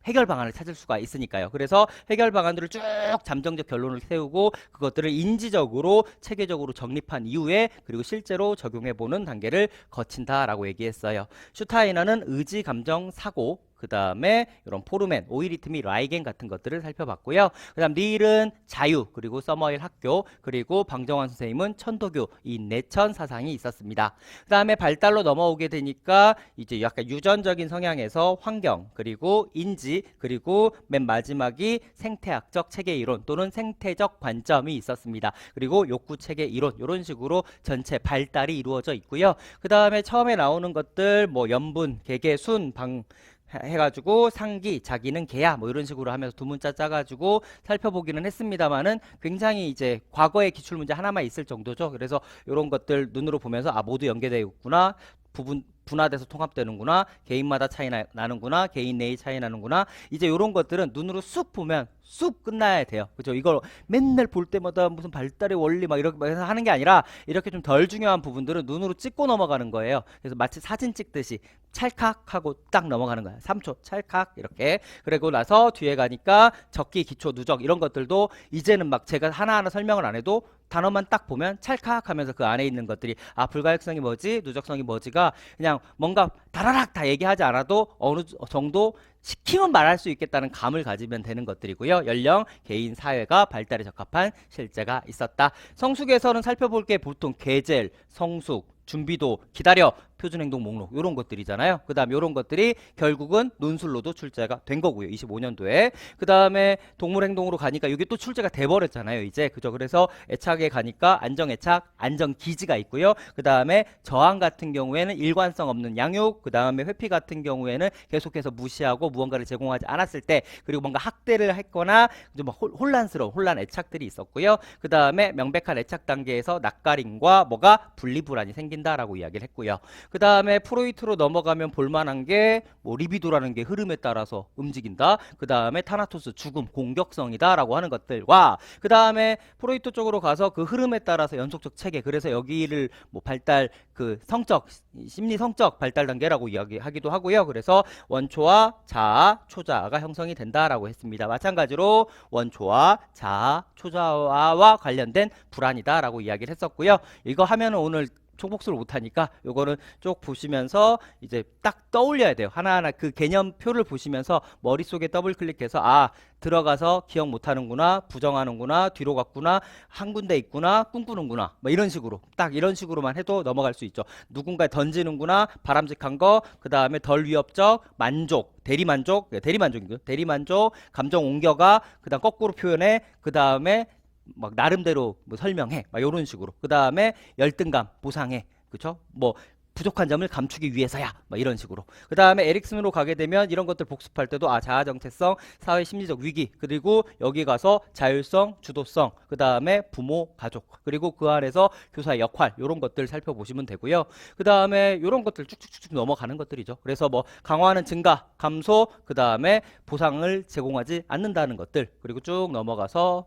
해결 방안을 찾을 수가 있으니까요. 그래서 해결 방안들을 쭉 잠정적 결론을 세우고 그것들을 인지적으로 체계적으로 정립한 이후에 그리고 실제로 적용해 보는 단계를 거친다라고 얘기했어요. 슈타이너는 의지, 감정, 사고, 그 다음에 이런 포르멘, 오이리트미, 라이겐 같은 것들을 살펴봤고요. 그 다음 닐은 자유, 그리고 서머힐 학교, 그리고 방정환 선생님은 천도교, 이 내천 사상이 있었습니다. 그 다음에 발달로 넘어오게 되니까 이제 약간 유전적인 성향에서 환경, 그리고 인지, 그리고 맨 마지막이 생태학적 체계 이론 또는 생태적 관점이 있었습니다. 그리고 욕구 체계 이론, 이런 식으로 전체 발달이 이루어져 있고요. 그 다음에 처음에 나오는 것들 뭐 염분, 개개, 순, 방 해가지고 상기, 자기는 개야 뭐 이런 식으로 하면서 두 문자 짜가지고 살펴보기는 했습니다만은 굉장히 이제 과거의 기출문제 하나만 있을 정도죠. 그래서 이런 것들 눈으로 보면서 아 모두 연계되어 있구나, 분화돼서 통합되는구나, 개인마다 차이 나는구나, 개인 내의 차이 나는구나, 이제 이런 것들은 눈으로 쑥 보면 쑥 끝나야 돼요. 그죠? 이걸 맨날 볼 때마다 무슨 발달의 원리 막 이렇게 해서 하는 게 아니라 이렇게 좀 덜 중요한 부분들은 눈으로 찍고 넘어가는 거예요. 그래서 마치 사진 찍듯이 찰칵하고 딱 넘어가는 거야. 3초 찰칵 이렇게. 그리고 나서 뒤에 가니까 적기, 기초, 누적 이런 것들도 이제는 막 제가 하나하나 설명을 안 해도 단어만 딱 보면 찰칵 하면서 그 안에 있는 것들이 아 불가역성이 뭐지, 누적성이 뭐지가 그냥 뭔가 다라락 다 얘기하지 않아도 어느 정도 시키면 말할 수 있겠다는 감을 가지면 되는 것들이고요. 연령, 개인, 사회가 발달에 적합한 실제가 있었다. 성숙에서는 살펴볼 게 보통 계절, 성숙, 준비도, 기다려, 표준행동 목록 이런 것들이잖아요. 그 다음 이런 것들이 결국은 논술로도 출제가 된 거고요. 25년도에. 그 다음에 동물행동으로 가니까 이게 또 출제가 돼버렸잖아요. 이제 그죠? 그래서 애착에 가니까 안정애착, 안정기지가 있고요. 그 다음에 저항 같은 경우에는 일관성 없는 양육, 그 다음에 회피 같은 경우에는 계속해서 무시하고 무언가를 제공하지 않았을 때, 그리고 뭔가 학대를 했거나 좀 혼란스러운 혼란 애착들이 있었고요. 그 다음에 명백한 애착 단계에서 낯가림과 뭐가 분리불안이 생긴다라고 이야기를 했고요. 그 다음에 프로이트로 넘어가면 볼만한 게 뭐 리비도라는 게 흐름에 따라서 움직인다. 그 다음에 타나토스 죽음 공격성이다 라고 하는 것들과 그 다음에 프로이트 쪽으로 가서 그 흐름에 따라서 연속적 체계, 그래서 여기를 뭐 발달 그 성적 심리 성적 발달 단계라고 이야기하기도 하고요. 그래서 원초와 자아, 초자아가 형성이 된다라고 했습니다. 마찬가지로 원초와 자아, 초자아와 관련된 불안이다라고 이야기를 했었고요. 이거 하면은 오늘 총복수를 못하니까 요거는 쭉 보시면서 이제 딱 떠올려야 돼요. 하나하나 그 개념표를 보시면서 머릿속에 더블 클릭해서 아 들어가서 기억 못하는구나, 부정하는구나, 뒤로 갔구나, 한 군데 있구나, 꿈꾸는구나 뭐 이런 식으로 딱 이런 식으로만 해도 넘어갈 수 있죠. 누군가 던지는구나, 바람직한 거, 그 다음에 덜 위협적, 만족, 대리만족, 대리만족이죠. 대리만족, 감정 옮겨가, 그 다음 거꾸로 표현해, 그 다음에 막 나름대로 뭐 설명해 막 이런 식으로 그 다음에 열등감 보상해 그쵸 뭐 부족한 점을 감추기 위해서야 막 이런 식으로 그 다음에 에릭슨으로 가게 되면 이런 것들 복습할 때도 아 자아 정체성 사회 심리적 위기 그리고 여기 가서 자율성 주도성 그 다음에 부모 가족 그리고 그 안에서 교사의 역할 이런 것들 살펴보시면 되고요. 그 다음에 이런 것들 쭉쭉쭉 넘어가는 것들이죠. 그래서 뭐 강화하는 증가 감소 그 다음에 보상을 제공하지 않는다는 것들 그리고 쭉 넘어가서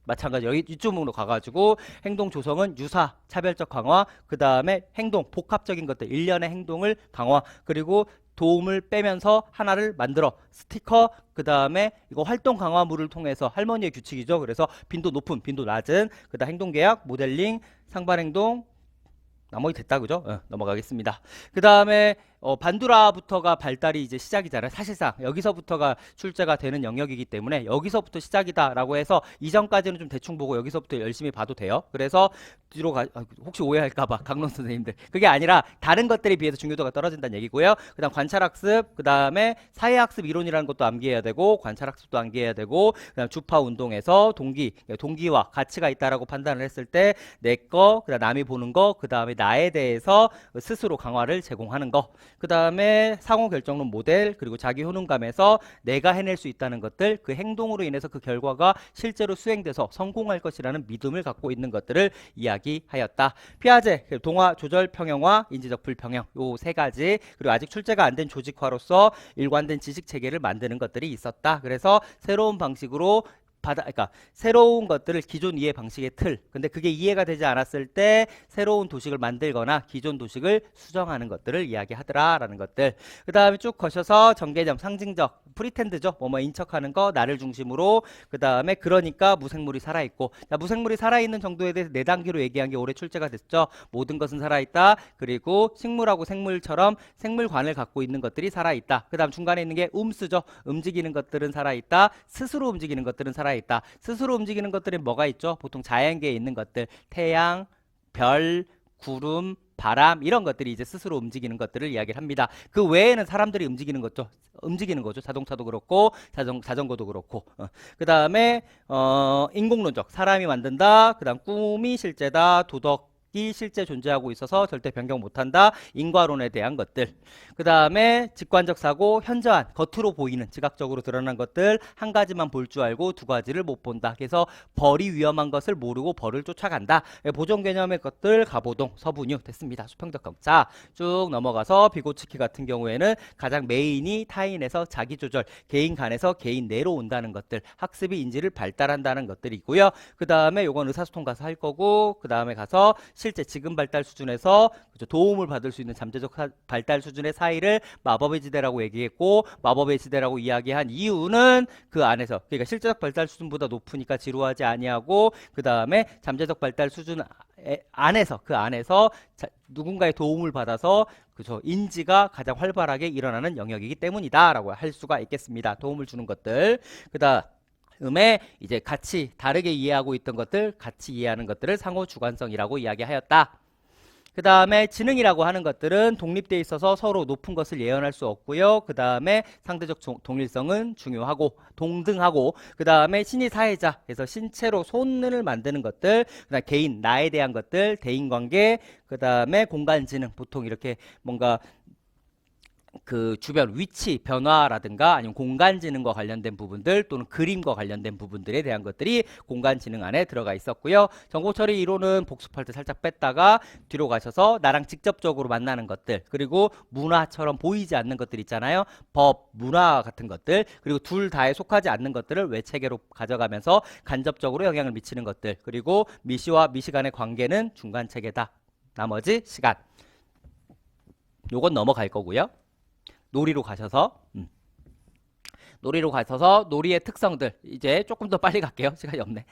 마찬가지 여기 이쪽으로 가가지고 행동 조성은 유사 차별적 강화 그 다음에 행동 복합적인 것들 일련의 행동을 강화 그리고 도움을 빼면서 하나를 만들어 스티커 그 다음에 이거 활동 강화물을 통해서 할머니의 규칙이죠. 그래서 빈도 높은 빈도 낮은 그 다음 행동 계약 모델링 상반행동 나머지 됐다 그죠? 넘어가겠습니다. 그 다음에 반두라부터가 발달이 이제 시작이잖아요. 사실상 여기서부터가 출제가 되는 영역이기 때문에 여기서부터 시작이다라고 해서 이전까지는 좀 대충 보고 여기서부터 열심히 봐도 돼요. 그래서 뒤로 혹시 오해할까봐 강론 선생님들 그게 아니라 다른 것들에 비해서 중요도가 떨어진다는 얘기고요. 그다음 관찰학습, 그 다음에 사회학습 이론이라는 것도 암기해야 되고 관찰학습도 암기해야 되고 그다음 주파 운동에서 동기와 가치가 있다라고 판단을 했을 때 내 거, 그다음 남이 보는 거, 그 다음에 나에 대해서 스스로 강화를 제공하는 거. 그 다음에 상호 결정론 모델 그리고 자기 효능감에서 내가 해낼 수 있다는 것들 그 행동으로 인해서 그 결과가 실제로 수행돼서 성공할 것이라는 믿음을 갖고 있는 것들을 이야기하였다. 피아제 동화 조절 평형화 인지적 불평형 요 세 가지 그리고 아직 출제가 안 된 조직화로서 일관된 지식 체계를 만드는 것들이 있었다. 그래서 새로운 방식으로 그러니까 새로운 것들을 기존 이해 방식의 틀. 근데 그게 이해가 되지 않았을 때 새로운 도식을 만들거나 기존 도식을 수정하는 것들을 이야기하더라라는 것들. 그 다음에 쭉 거셔서 정개념, 상징적, 프리텐드죠. 뭐뭐 인척하는 거, 나를 중심으로. 그 다음에 그러니까 무생물이 살아있고. 자, 무생물이 살아있는 정도에 대해서 네 단계로 얘기한 게 올해 출제가 됐죠. 모든 것은 살아있다. 그리고 식물하고 생물처럼 생물관을 갖고 있는 것들이 살아있다. 그 다음 중간에 있는 게 움쓰죠. 움직이는 것들은 살아있다. 스스로 움직이는 것들은 살아있다. 스스로 움직이는 것들은 뭐가 있죠? 보통 자연계에 있는 것들, 태양, 별, 구름, 바람 이런 것들이 이제 스스로 움직이는 것들을 이야기를 합니다. 그 외에는 사람들이 움직이는 거죠. 자동차도 그렇고 자전거도 그렇고. 그 다음에 인공론적, 사람이 만든다. 그 다음 꿈이 실제다. 도덕 이 실제 존재하고 있어서 절대 변경 못한다. 인과론에 대한 것들. 그 다음에 직관적 사고, 현저한, 겉으로 보이는, 지각적으로 드러난 것들 한 가지만 볼 줄 알고 두 가지를 못 본다. 그래서 벌이 위험한 것을 모르고 벌을 쫓아간다. 보존 개념의 것들, 가보동, 서분유 됐습니다. 수평적 검사 쭉 넘어가서 비고츠키 같은 경우에는 가장 메인이 타인에서 자기 조절, 개인 간에서 개인 내로 온다는 것들, 학습이 인지를 발달한다는 것들이고요. 그 다음에 요건 의사소통 가서 할 거고, 그 다음에 가서 실제 지금 발달 수준에서 그렇죠, 도움을 받을 수 있는 잠재적 발달 수준의 사이를 마법의 지대라고 얘기했고, 마법의 지대라고 이야기한 이유는 그 안에서, 그러니까 실제적 발달 수준보다 높으니까 지루하지 아니하고, 그 다음에 잠재적 발달 수준 안에서, 그 안에서 누군가의 도움을 받아서 그죠, 인지가 가장 활발하게 일어나는 영역이기 때문이다라고 할 수가 있겠습니다. 도움을 주는 것들. 그다음에 이제 같이 다르게 이해하고 있던 것들, 같이 이해하는 것들을 상호 주관성이라고 이야기하였다. 그 다음에 지능이라고 하는 것들은 독립되어 있어서 서로 높은 것을 예언할 수 없고요. 그 다음에 상대적 동일성은 중요하고 동등하고, 그 다음에 신이 사회자, 그래서 신체로 손을 만드는 것들, 그다음 개인, 나에 대한 것들, 대인관계, 그 다음에 공간지능, 보통 이렇게 뭔가 그 주변 위치 변화라든가 아니면 공간지능과 관련된 부분들 또는 그림과 관련된 부분들에 대한 것들이 공간지능 안에 들어가 있었고요. 정보처리 이론은 복습할 때 살짝 뺐다가 뒤로 가셔서 나랑 직접적으로 만나는 것들, 그리고 문화처럼 보이지 않는 것들 있잖아요. 법, 문화 같은 것들, 그리고 둘 다에 속하지 않는 것들을 외체계로 가져가면서 간접적으로 영향을 미치는 것들, 그리고 미시와 미시 간의 관계는 중간체계다. 나머지 시간. 요건 넘어갈 거고요. 놀이로 가셔서 놀이의 특성들, 이제 조금 더 빨리 갈게요. 시간이 없네.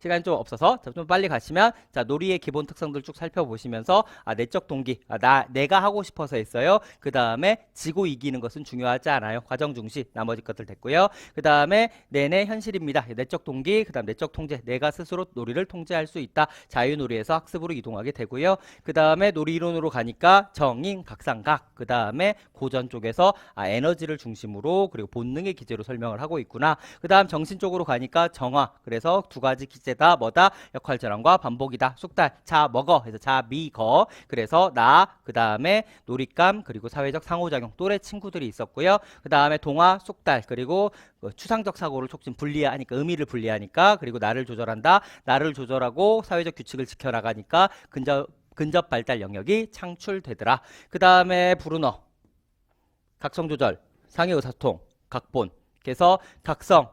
시간이 좀 없어서 좀 빨리 가시면, 자, 놀이의 기본 특성들 쭉 살펴보시면서, 내적 동기, 내가 하고 싶어서 했어요. 그 다음에 지고 이기는 것은 중요하지 않아요. 과정 중시, 나머지 것들 됐고요. 그 다음에 내내 현실입니다. 내적 동기, 그 다음 내적 통제, 내가 스스로 놀이를 통제할 수 있다. 자유놀이에서 학습으로 이동하게 되고요. 그 다음에 놀이 이론으로 가니까 정인, 각상각, 그 다음에 고전 쪽에서 에너지를 중심으로, 그리고 본능의 기제로 설명을 하고 있구나. 그 다음 정신적으로 가니까 정화, 그래서 두 가지 기제다. 뭐다? 역할 전환과 반복이다. 숙달, 자 먹어, 그래서 자 미거, 그래서 나, 그 다음에 놀잇감, 그리고 사회적 상호작용, 또래 친구들이 있었고요. 그 다음에 동화, 숙달, 그리고 추상적 사고를 촉진, 분리하니까, 의미를 분리하니까, 그리고 나를 조절한다. 나를 조절하고 사회적 규칙을 지켜나가니까 근접 발달 영역이 창출되더라. 그 다음에 브루너, 각성 조절, 상해 의사소통, 각본. 그래서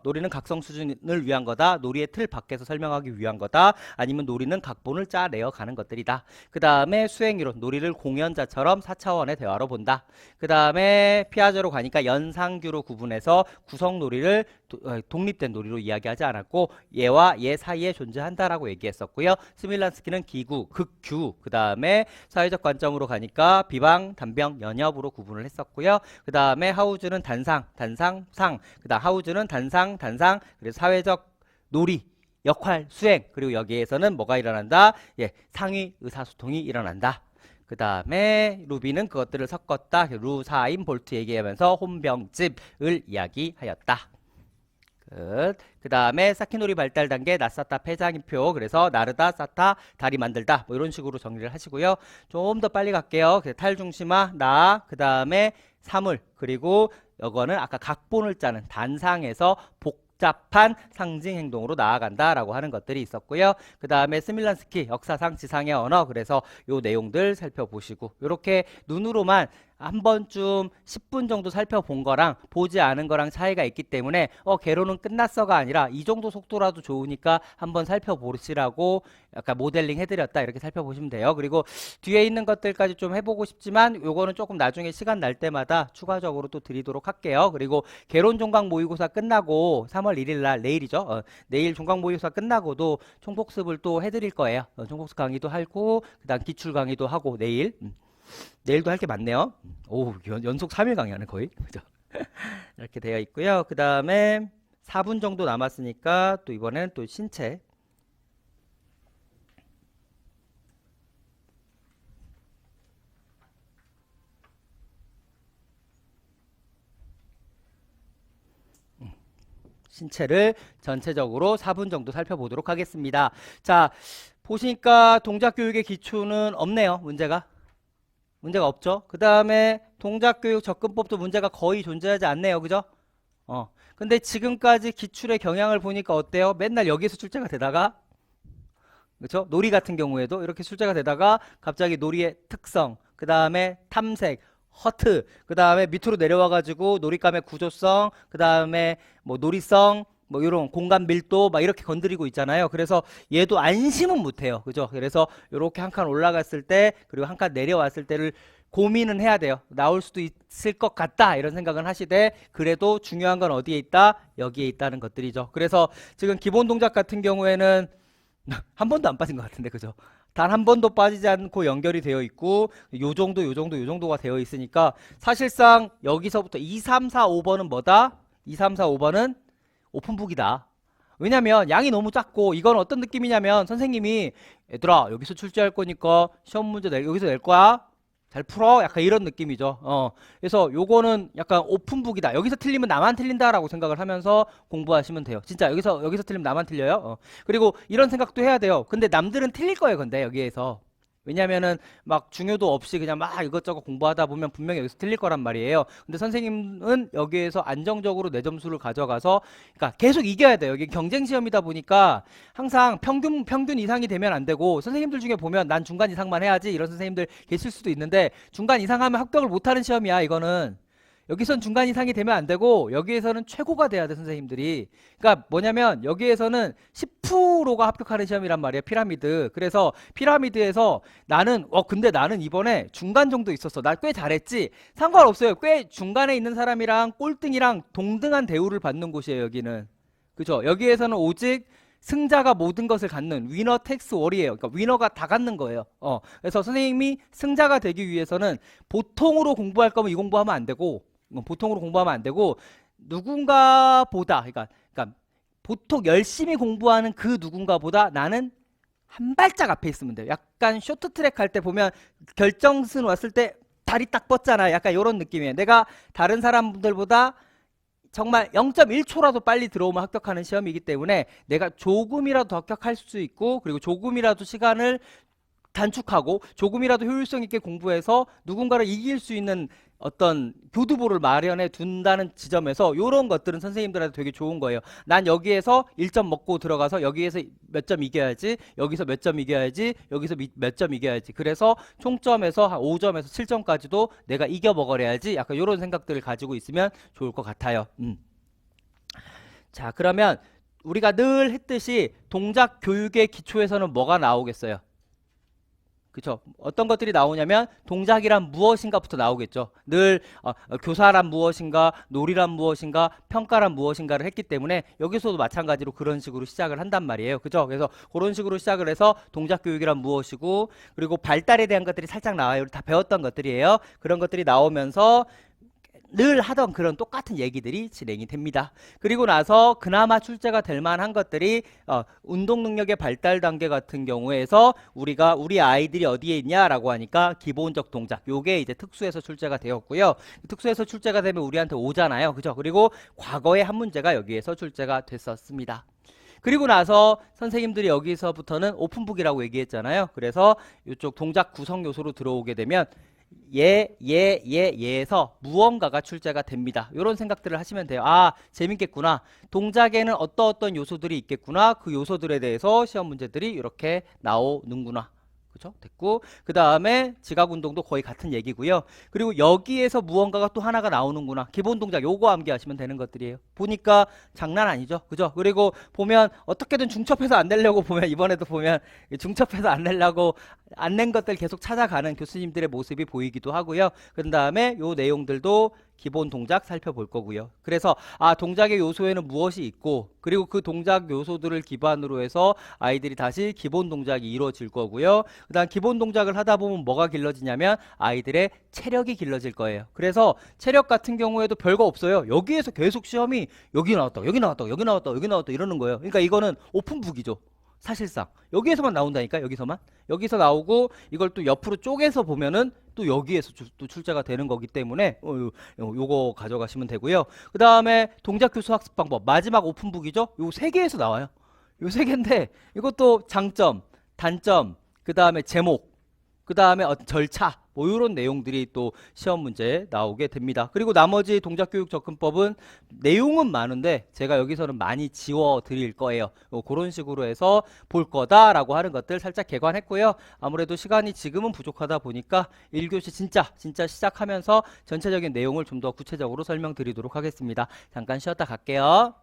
놀이는 각성 수준을 위한 거다. 놀이의 틀 밖에서 설명하기 위한 거다. 아니면 놀이는 각본을 짜내어 가는 것들이다. 그 다음에 수행이론, 놀이를 공연자처럼 4차원의 대화로 본다. 그 다음에 피아제로 가니까 연상규로 구분해서 구성 놀이를 독립된 놀이로 이야기하지 않았고, 얘와 얘 사이에 존재한다라고 얘기했었고요. 스밀란스키는 기구, 극규, 그 다음에 사회적 관점으로 가니까 비방, 단병, 연협으로 구분을 했었고요. 그 다음에 하우즈는 단상, 상, 그 다음 하우즈는 단상, 그리고 사회적 놀이, 역할, 수행, 그리고 여기에서는 뭐가 일어난다? 상위 의사소통이 일어난다. 그 다음에 루비는 그것들을 섞었다. 루사인 볼트 얘기하면서 혼병집을 이야기하였다. 그 다음에 사키놀이 발달 단계, 나사타 폐장인표, 그래서 나르다, 사타, 다리 만들다, 뭐 이런 식으로 정리를 하시고요. 좀 더 빨리 갈게요. 탈중심화, 그 다음에 사물, 그리고 이거는 아까 각본을 짜는 단상에서 복잡한 상징 행동으로 나아간다라고 하는 것들이 있었고요. 그 다음에 스밀란스키 역사상 지상의 언어, 그래서 요 내용들 살펴보시고, 이렇게 눈으로만 한 번쯤 10분 정도 살펴본 거랑 보지 않은 거랑 차이가 있기 때문에 개론은 끝났어가 아니라 이 정도 속도라도 좋으니까 한번 살펴보시라고 약간 모델링 해드렸다 이렇게 살펴보시면 돼요. 그리고 뒤에 있는 것들까지 좀 해보고 싶지만 요거는 조금 나중에 시간 날 때마다 추가적으로 또 드리도록 할게요. 그리고 개론 종강 모의고사 끝나고 3월 1일 날 내일이죠. 내일 종강 모의고사 끝나고도 총복습을 또 해드릴 거예요. 총복습 강의도 하고 그다음 기출 강의도 하고 내일 내일도 할 게 많네요. 오, 연속 3일 강의하네 거의. 그죠? 이렇게 되어 있고요. 그 다음에 4분 정도 남았으니까 또 이번에는 또 신체. 신체를 전체적으로 4분 정도 살펴보도록 하겠습니다. 자, 보시니까 동작교육의 기초는 없네요. 문제가 없죠. 그 다음에 동작교육 접근법도 문제가 거의 존재하지 않네요. 그죠? 근데 지금까지 기출의 경향을 보니까 어때요? 맨날 여기에서 출제가 되다가, 그렇죠? 놀이 같은 경우에도 이렇게 출제가 되다가 갑자기 놀이의 특성, 그 다음에 탐색, 허트, 그 다음에 밑으로 내려와 가지고 놀잇감의 구조성, 그 다음에 뭐 놀이성, 뭐 이런 공간 밀도 막 이렇게 건드리고 있잖아요. 그래서 얘도 안심은 못해요. 그죠? 그래서 이렇게 한 칸 올라갔을 때 그리고 한 칸 내려왔을 때를 고민은 해야 돼요. 나올 수도 있을 것 같다 이런 생각은 하시되 그래도 중요한 건 어디에 있다? 여기에 있다는 것들이죠. 그래서 지금 기본 동작 같은 경우에는 한 번도 안 빠진 것 같은데 그죠? 단 한 번도 빠지지 않고 연결이 되어 있고 요 정도 요 정도가 되어 있으니까 사실상 여기서부터 2, 3, 4, 5번은 뭐다? 2, 3, 4, 5번은 오픈북이다. 왜냐면 양이 너무 작고 이건 어떤 느낌이냐면 선생님이 얘들아 여기서 출제할 거니까 시험 문제 여기서 낼 거야. 잘 풀어. 약간 이런 느낌이죠. 그래서 요거는 약간 오픈북이다. 여기서 틀리면 나만 틀린다라고 생각을 하면서 공부하시면 돼요. 진짜 여기서 틀리면 나만 틀려요. 그리고 이런 생각도 해야 돼요. 근데 남들은 틀릴 거예요. 근데 여기에서. 왜냐면은 막 중요도 없이 그냥 막 이것저것 공부하다 보면 분명히 여기서 틀릴 거란 말이에요. 근데 선생님은 여기에서 안정적으로 내 점수를 가져가서 그러니까 계속 이겨야 돼요. 이게 경쟁 시험이다 보니까 항상 평균 이상이 되면 안 되고 선생님들 중에 보면 난 중간 이상만 해야지 이런 선생님들 계실 수도 있는데 중간 이상하면 합격을 못 하는 시험이야. 이거는. 여기선 중간 이상이 되면 안 되고 여기에서는 최고가 돼야 돼 선생님들이. 그러니까 뭐냐면 여기에서는 10%가 합격하는 시험이란 말이에요. 피라미드. 그래서 피라미드에서 나는 근데 나는 이번에 중간 정도 있었어. 나 꽤 잘했지. 상관없어요. 꽤 중간에 있는 사람이랑 꼴등이랑 동등한 대우를 받는 곳이에요. 여기는. 그죠? 여기에서는 오직 승자가 모든 것을 갖는 위너 텍스 월이에요. 그러니까 위너가 다 갖는 거예요. 그래서 선생님이 승자가 되기 위해서는 보통으로 공부할 거면 이 공부하면 안 되고 보통으로 공부하면 안 되고 누군가보다 그러니까 보통 열심히 공부하는 그 누군가보다 나는 한 발짝 앞에 있으면 돼요. 약간 쇼트트랙 할 때 보면 결정승 왔을 때 다리 딱 뻗잖아요. 약간 이런 느낌이에요. 내가 다른 사람들보다 정말 0.1초라도 빨리 들어오면 합격하는 시험이기 때문에 내가 조금이라도 더 합격할 수 있고 그리고 조금이라도 시간을 단축하고 조금이라도 효율성 있게 공부해서 누군가를 이길 수 있는 어떤 교두보를 마련해 둔다는 지점에서 이런 것들은 선생님들한테 되게 좋은 거예요. 난 여기에서 1점 먹고 들어가서 여기에서 몇 점 이겨야지, 여기서 몇 점 이겨야지, 여기서 몇 점 이겨야지. 그래서 총점에서 한 5점에서 7점까지도 내가 이겨 먹어야지. 약간 이런 생각들을 가지고 있으면 좋을 것 같아요. 자, 그러면 우리가 늘 했듯이 동작 교육의 기초에서는 뭐가 나오겠어요? 그쵸? 어떤 것들이 나오냐면 동작이란 무엇인가부터 나오겠죠. 늘 교사란 무엇인가, 놀이란 무엇인가, 평가란 무엇인가를 했기 때문에 여기서도 마찬가지로 그런 식으로 시작을 한단 말이에요. 그죠? 그래서 그런 식으로 시작을 해서 동작 교육이란 무엇이고 그리고 발달에 대한 것들이 살짝 나와요. 우리 다 배웠던 것들이에요. 그런 것들이 나오면서 늘 하던 그런 똑같은 얘기들이 진행이 됩니다. 그리고 나서 그나마 출제가 될 만한 것들이 운동 능력의 발달 단계 같은 경우에서 우리가 우리 아이들이 어디에 있냐라고 하니까 기본적 동작 요게 이제 특수에서 출제가 되었고요. 특수에서 출제가 되면 우리한테 오잖아요. 그죠? 그리고 과거에 한 문제가 여기에서 출제가 됐었습니다. 그리고 나서 선생님들이 여기서부터는 오픈북이라고 얘기했잖아요. 그래서 이쪽 동작 구성 요소로 들어오게 되면 얘에서 무언가가 출제가 됩니다. 이런 생각들을 하시면 돼요. 아, 재밌겠구나. 동작에는 어떤 요소들이 있겠구나. 그 요소들에 대해서 시험 문제들이 이렇게 나오는구나. 그죠? 됐고, 그 다음에 지각 운동도 거의 같은 얘기고요. 그리고 여기에서 무언가가 또 하나가 나오는구나. 기본 동작 요거 암기하시면 되는 것들이에요. 보니까 장난 아니죠, 그죠? 그리고 보면 어떻게든 중첩해서 안 내려고 보면 이번에도 보면 중첩해서 안 내려고 안 낸 것들 계속 찾아가는 교수님들의 모습이 보이기도 하고요. 그 다음에 요 내용들도 기본 동작 살펴볼 거고요. 그래서 동작의 요소에는 무엇이 있고, 그리고 그 동작 요소들을 기반으로 해서 아이들이 다시 기본 동작이 이루어질 거고요. 그 다음 기본 동작을 하다 보면 뭐가 길러지냐면 아이들의 체력이 길러질 거예요. 그래서 체력 같은 경우에도 별거 없어요. 여기에서 계속 시험이 여기 나왔다, 여기 나왔다, 여기 나왔다, 여기 나왔다 이러는 거예요. 그러니까 이거는 오픈북이죠. 사실상 여기에서만 나온다니까. 여기서 나오고 이걸 또 옆으로 쪼개서 보면은 또 여기에서 또 출제가 되는 거기 때문에 요거 가져가시면 되고요. 그 다음에 동작 교수 학습 방법 마지막 오픈북이죠. 요 세 개에서 나와요. 요 세 개인데 이것도 장점, 단점, 그 다음에 제목, 그 다음에 절차 뭐 이런 내용들이 또 시험 문제에 나오게 됩니다. 그리고 나머지 동작교육 접근법은 내용은 많은데 제가 여기서는 많이 지워 드릴 거예요. 그런 식으로 해서 볼 거다라고 하는 것들 살짝 개관했고요. 아무래도 시간이 지금은 부족하다 보니까 1교시 진짜 시작하면서 전체적인 내용을 좀 더 구체적으로 설명드리도록 하겠습니다. 잠깐 쉬었다 갈게요.